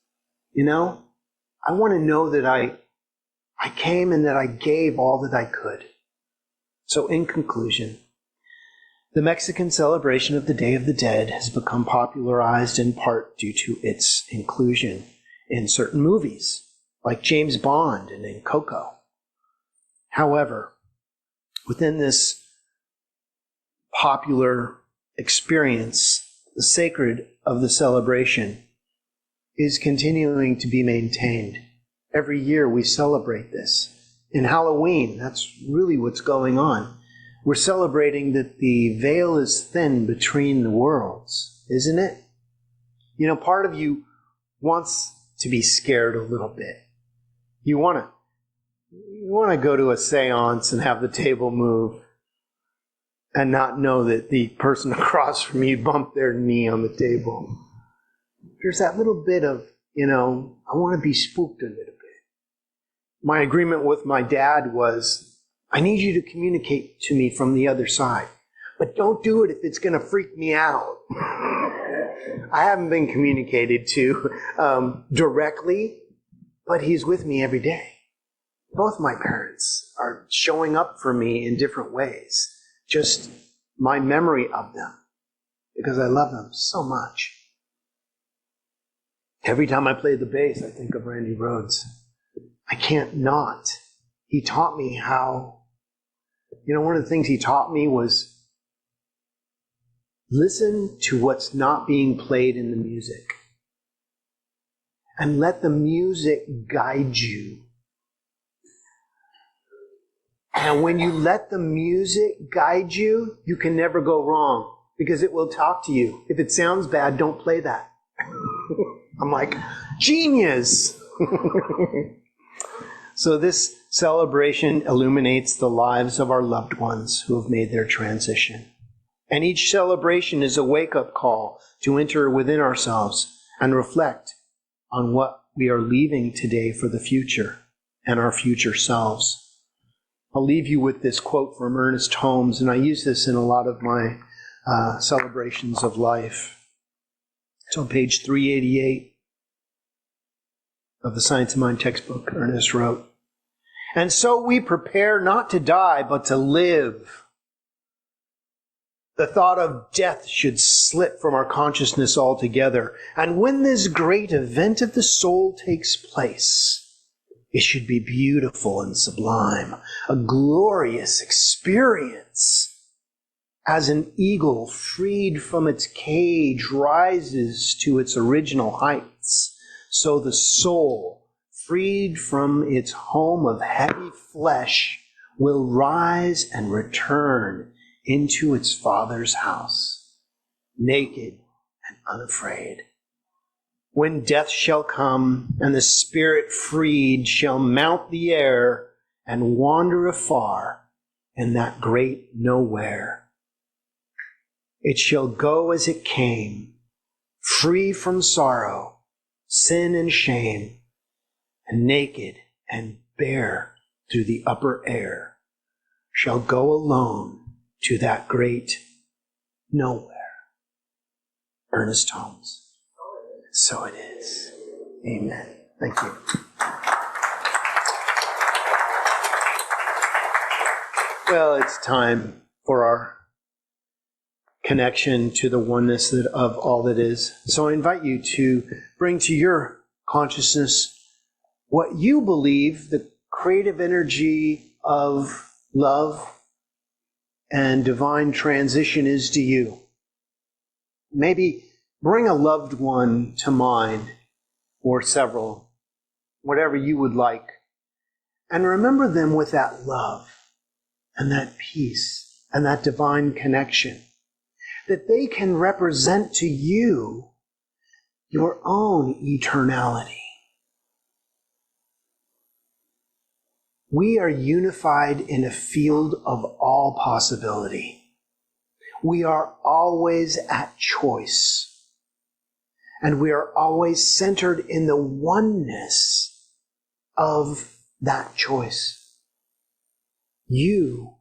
I want to know that I came and that I gave all that I could. So in conclusion, the Mexican celebration of the Day of the Dead has become popularized in part due to its inclusion in certain movies, like James Bond and in Coco. However, within this popular experience, the sacred of the celebration is continuing to be maintained. Every year we celebrate this. In Halloween, that's really what's going on. We're celebrating that the veil is thin between the worlds, isn't it? You know, part of you wants to be scared a little bit. You want to go to a seance and have the table move and not know that the person across from you bumped their knee on the table. There's that little bit of, I want to be spooked a little bit. My agreement with my dad was, I need you to communicate to me from the other side, but don't do it if it's going to freak me out. I haven't been communicated to directly, but he's with me every day. Both my parents are showing up for me in different ways. Just my memory of them, because I love them so much. Every time I play the bass, I think of Randy Rhoads. I can't not. He taught me how, one of the things he taught me was listen to what's not being played in the music and let the music guide you. And when you let the music guide you, you can never go wrong because it will talk to you. If it sounds bad, don't play that. I'm like, genius! So this celebration illuminates the lives of our loved ones who have made their transition. And each celebration is a wake-up call to enter within ourselves and reflect on what we are leaving today for the future and our future selves. I'll leave you with this quote from Ernest Holmes, and I use this in a lot of my celebrations of life. It's on page 388 of the Science of Mind textbook. Ernest wrote, "And so we prepare not to die, but to live. The thought of death should slip from our consciousness altogether. And when this great event of the soul takes place, it should be beautiful and sublime, a glorious experience. As an eagle freed from its cage rises to its original heights, so the soul, freed from its home of heavy flesh, will rise and return into its Father's house, naked and unafraid. When death shall come, and the spirit freed shall mount the air and wander afar in that great nowhere. It shall go as it came, free from sorrow, sin and shame, and naked and bare through the upper air, shall go alone to that great nowhere." Ernest Holmes. So it is. Amen. Thank you. Well, it's time for our connection to the oneness of all that is. So I invite you to bring to your consciousness what you believe the creative energy of love and divine transition is to you. Maybe bring a loved one to mind, or several, whatever you would like, and remember them with that love and that peace and that divine connection, that they can represent to you your own eternality. We are unified in a field of all possibility. We are always at choice. And we are always centered in the oneness of that choice. You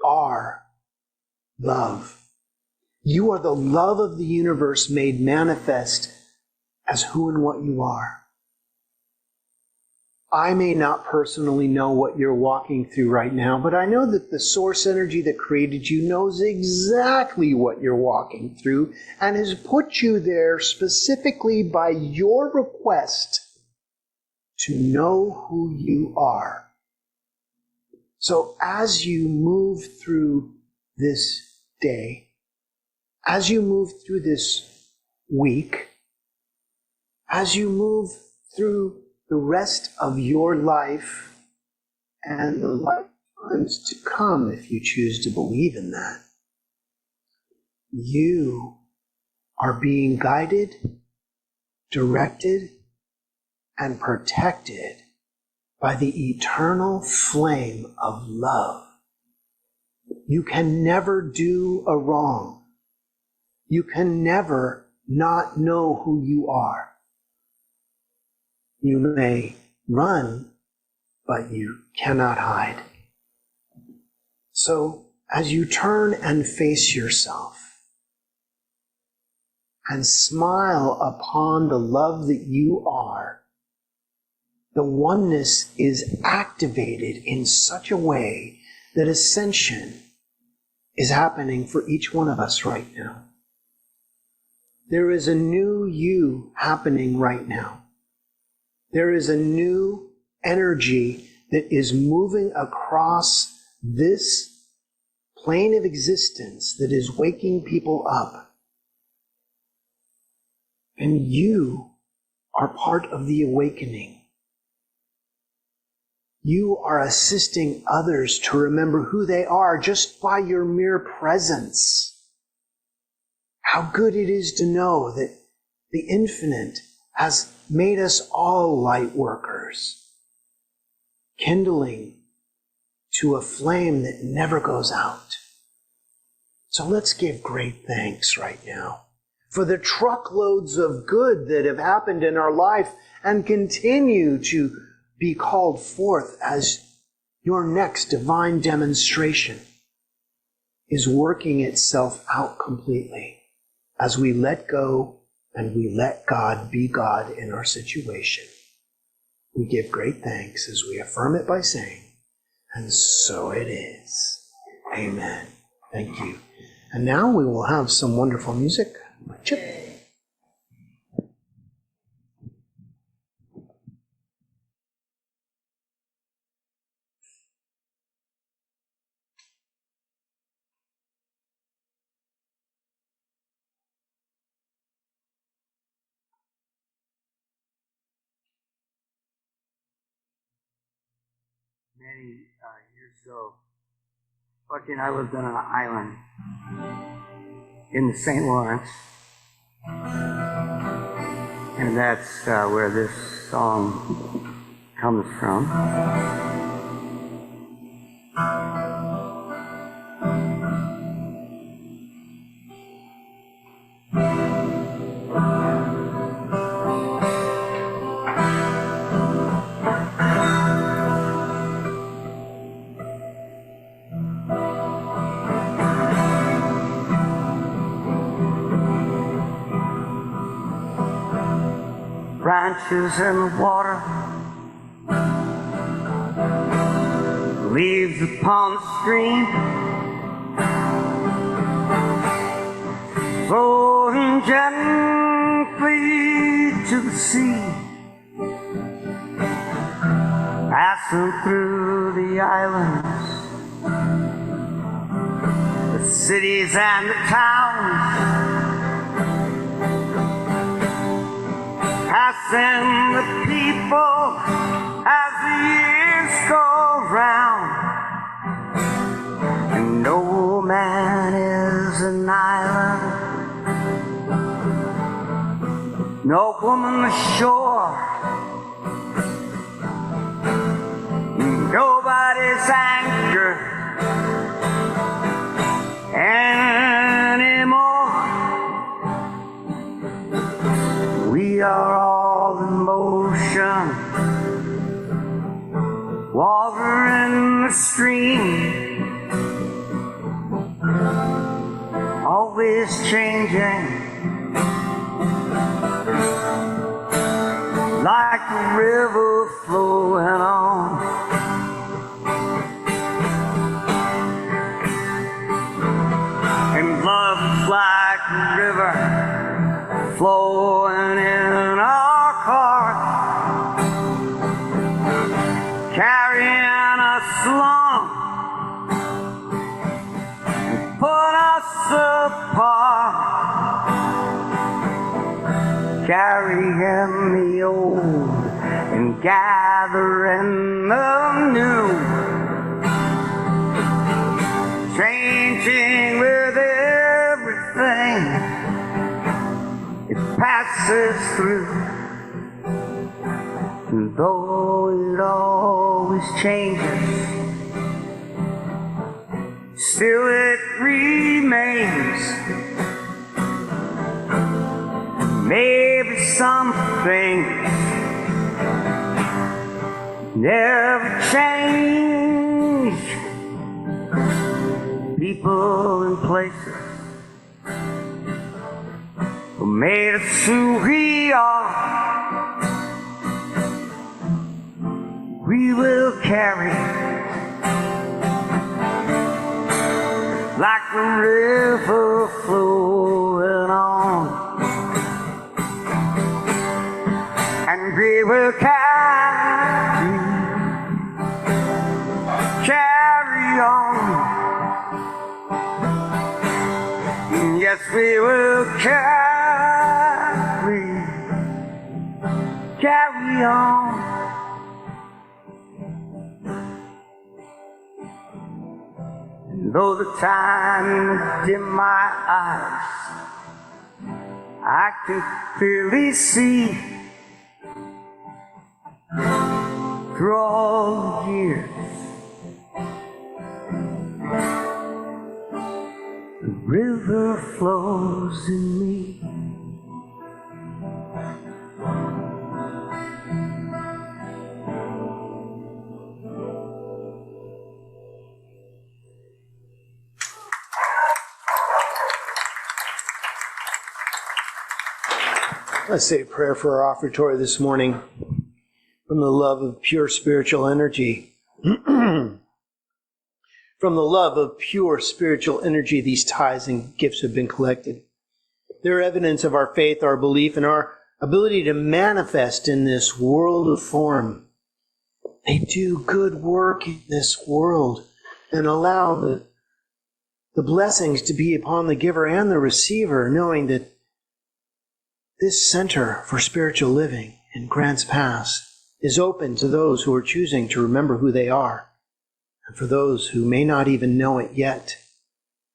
are love. You are the love of the universe made manifest as who and what you are. I may not personally know what you're walking through right now, but I know that the source energy that created you knows exactly what you're walking through and has put you there specifically by your request to know who you are. So as you move through this day, as you move through this week, as you move through the rest of your life and the lifetimes to come, if you choose to believe in that, you are being guided, directed, and protected by the eternal flame of love. You can never do a wrong. You can never not know who you are. You may run, but you cannot hide. So, as you turn and face yourself and smile upon the love that you are, the oneness is activated in such a way that ascension is happening for each one of us right now. There is a new you happening right now. There is a new energy that is moving across this plane of existence that is waking people up. And you are part of the awakening. You are assisting others to remember who they are just by your mere presence. How good it is to know that the infinite has made us all light workers, kindling to a flame that never goes out. So let's give great thanks right now for the truckloads of good that have happened in our life and continue to be called forth as your next divine demonstration is working itself out completely as we let go and we let God be God in our situation. We give great thanks as we affirm it by saying, and so it is. Amen. Thank you. And now we will have some wonderful music by Chip. Many years ago, Bucky and I lived on an island in the St. Lawrence, and that's where this song comes from. Branches and water, leaves upon the stream, floating gently to the sea, passing through the islands, the cities and the towns, passing the people as the years go round. And no man is an island, no woman ashore, nobody's anchor anymore. We are all in motion, water in the stream, always changing, like a river flowing on. And love is like a river flowing in our hearts, carrying the old and gathering the new, changing with everything it passes through. And though it always changes, still it remains. Maybe something never change. People and places who made us who we are. We will carry like the river flowing on. And we will carry on. Yes, we will carry on. And though the time dim my eyes, I can clearly see through all the years the river flows in me. Let's say a prayer for our offertory this morning. From the love of pure spiritual energy. From the love of pure spiritual energy, these tithes and gifts have been collected. They're evidence of our faith, our belief, and our ability to manifest in this world of form. They do good work in this world and allow the blessings to be upon the giver and the receiver, knowing that this center for spiritual living in Grants Pass is open to those who are choosing to remember who they are, and for those who may not even know it yet.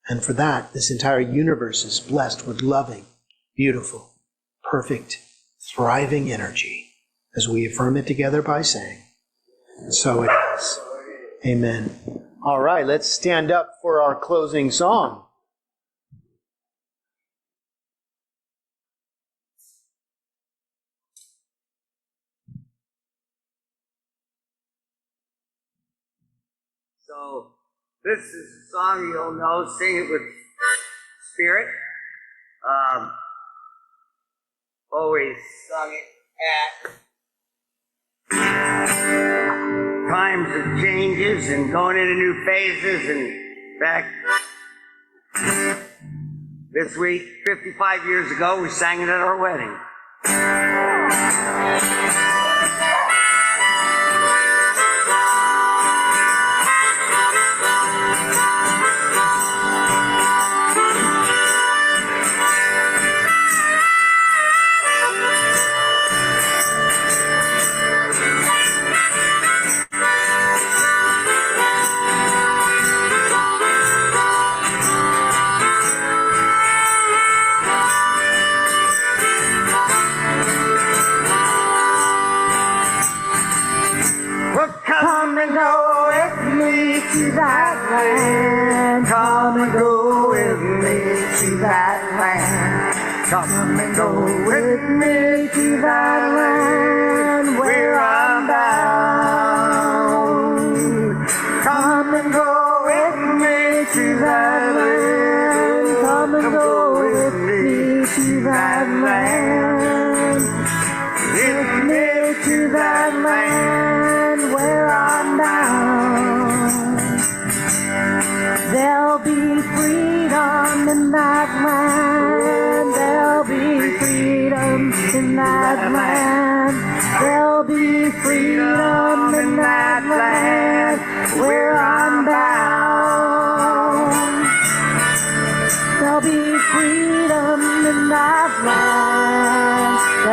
And for that, this entire universe is blessed with loving, beautiful, perfect, thriving energy, as we affirm it together by saying, and so it is. Amen. All right, let's stand up for our closing song. So this is a song you'll know. Sing it with spirit. Always sung it at times of changes and going into new phases. And in fact, this week, 55 years ago, we sang it at our wedding. Come and go with me to that land. Come and go with me to that land. Come and go with me to that land where I'm bound. Come and go with me to that land. Come and go with me to that land. With me to that land where I'm bound. There'll be freedom in that land. There'll be freedom in that land. There'll be freedom in that land where I'm bound. There'll be freedom in that land.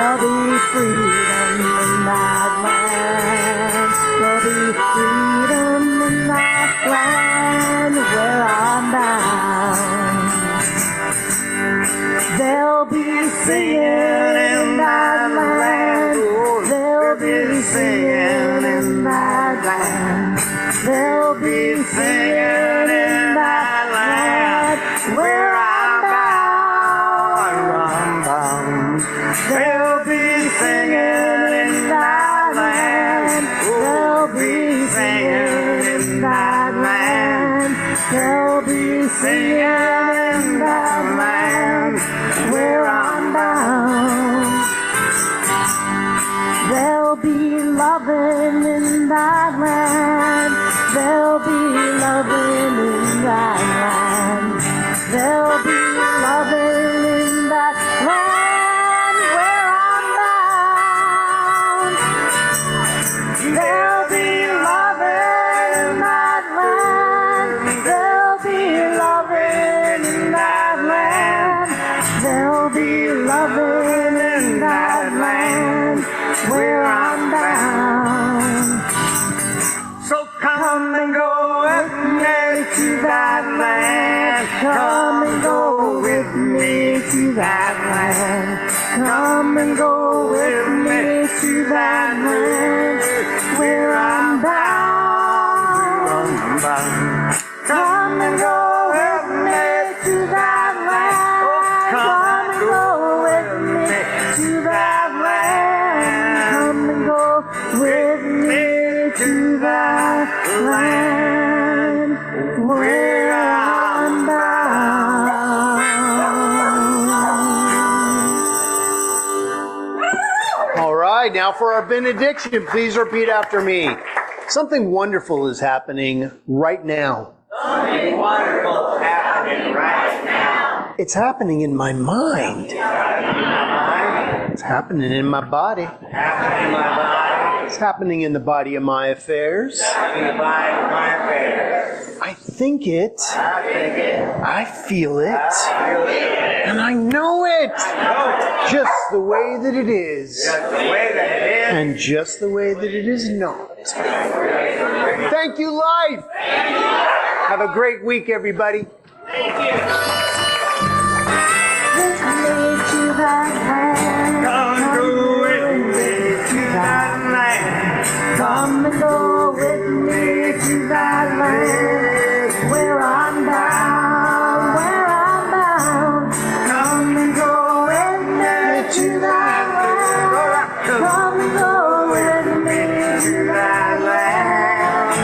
singing in that land. They'll be singing in that land. They'll be singing in that land where I'm bound. They'll be singing in that land. They'll be singing in that land. They'll be singing in that land where I'm bound. They'll be loving in that land. They'll be loving in that land. They'll be loving in that land where I'm bound. They'll be loving in that land. They'll be loving in that land. They'll be loving in that land where I'm bound. So come and go with me to that land. Come and go with me to that land. Come and go with me to that land where I'm bound. Come and go with me to that land. Come and go with me to that land. Come and go with me to that land where I'm bound. All right, now for our benediction, please repeat after me. Something wonderful is happening right now. Something wonderful is happening right now. It's happening in my mind. It's happening in my body. Happening in my body. It's happening in the body of my affairs. Happening in the body of my affairs. I think it. I think it. I feel it. I feel it. And I know it. No, Just the way that it is. just the way that it is. And just the way that it is not. Thank you, life. Have a great week, everybody. With me to that land. Come and go with me to that land. Come and go with me to that land where I'm bound, where I'm bound. Come and go with me to that land. Come and go with me to that land.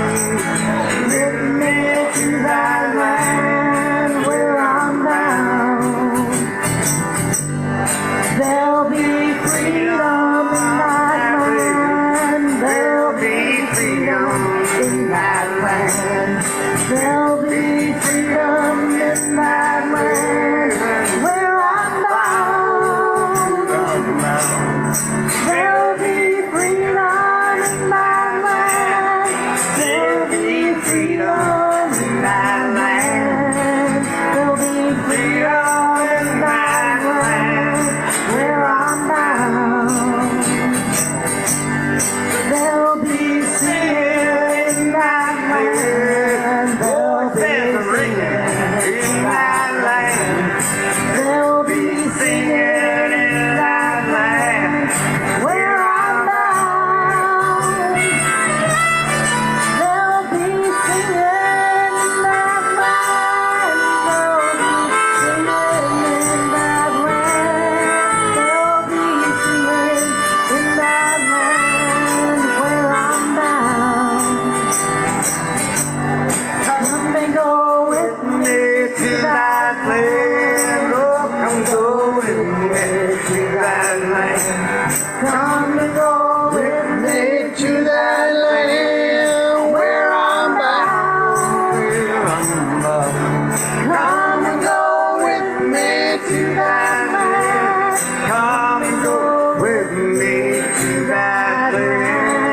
With me to that land where I'm bound. There'll be freedom in that land. There'll be freedom in that land. There'll be freedom in that land where I'm bound. There'll be freedom in that land. There'll be freedom in that land. There'll be freedom in that land where I'm bound. There'll be singing in that land. There'll be singing in that land. There'll be singing in that land where I'm bound. There'll be singing in that land. There'll be singing in that land. There'll be singing in that land where I'm bound. Come and go with me to that land. Oh, come go with me to that land. Come and go with me to that land where I'm bound. Come and go with me to that land. Come and go with me to that land.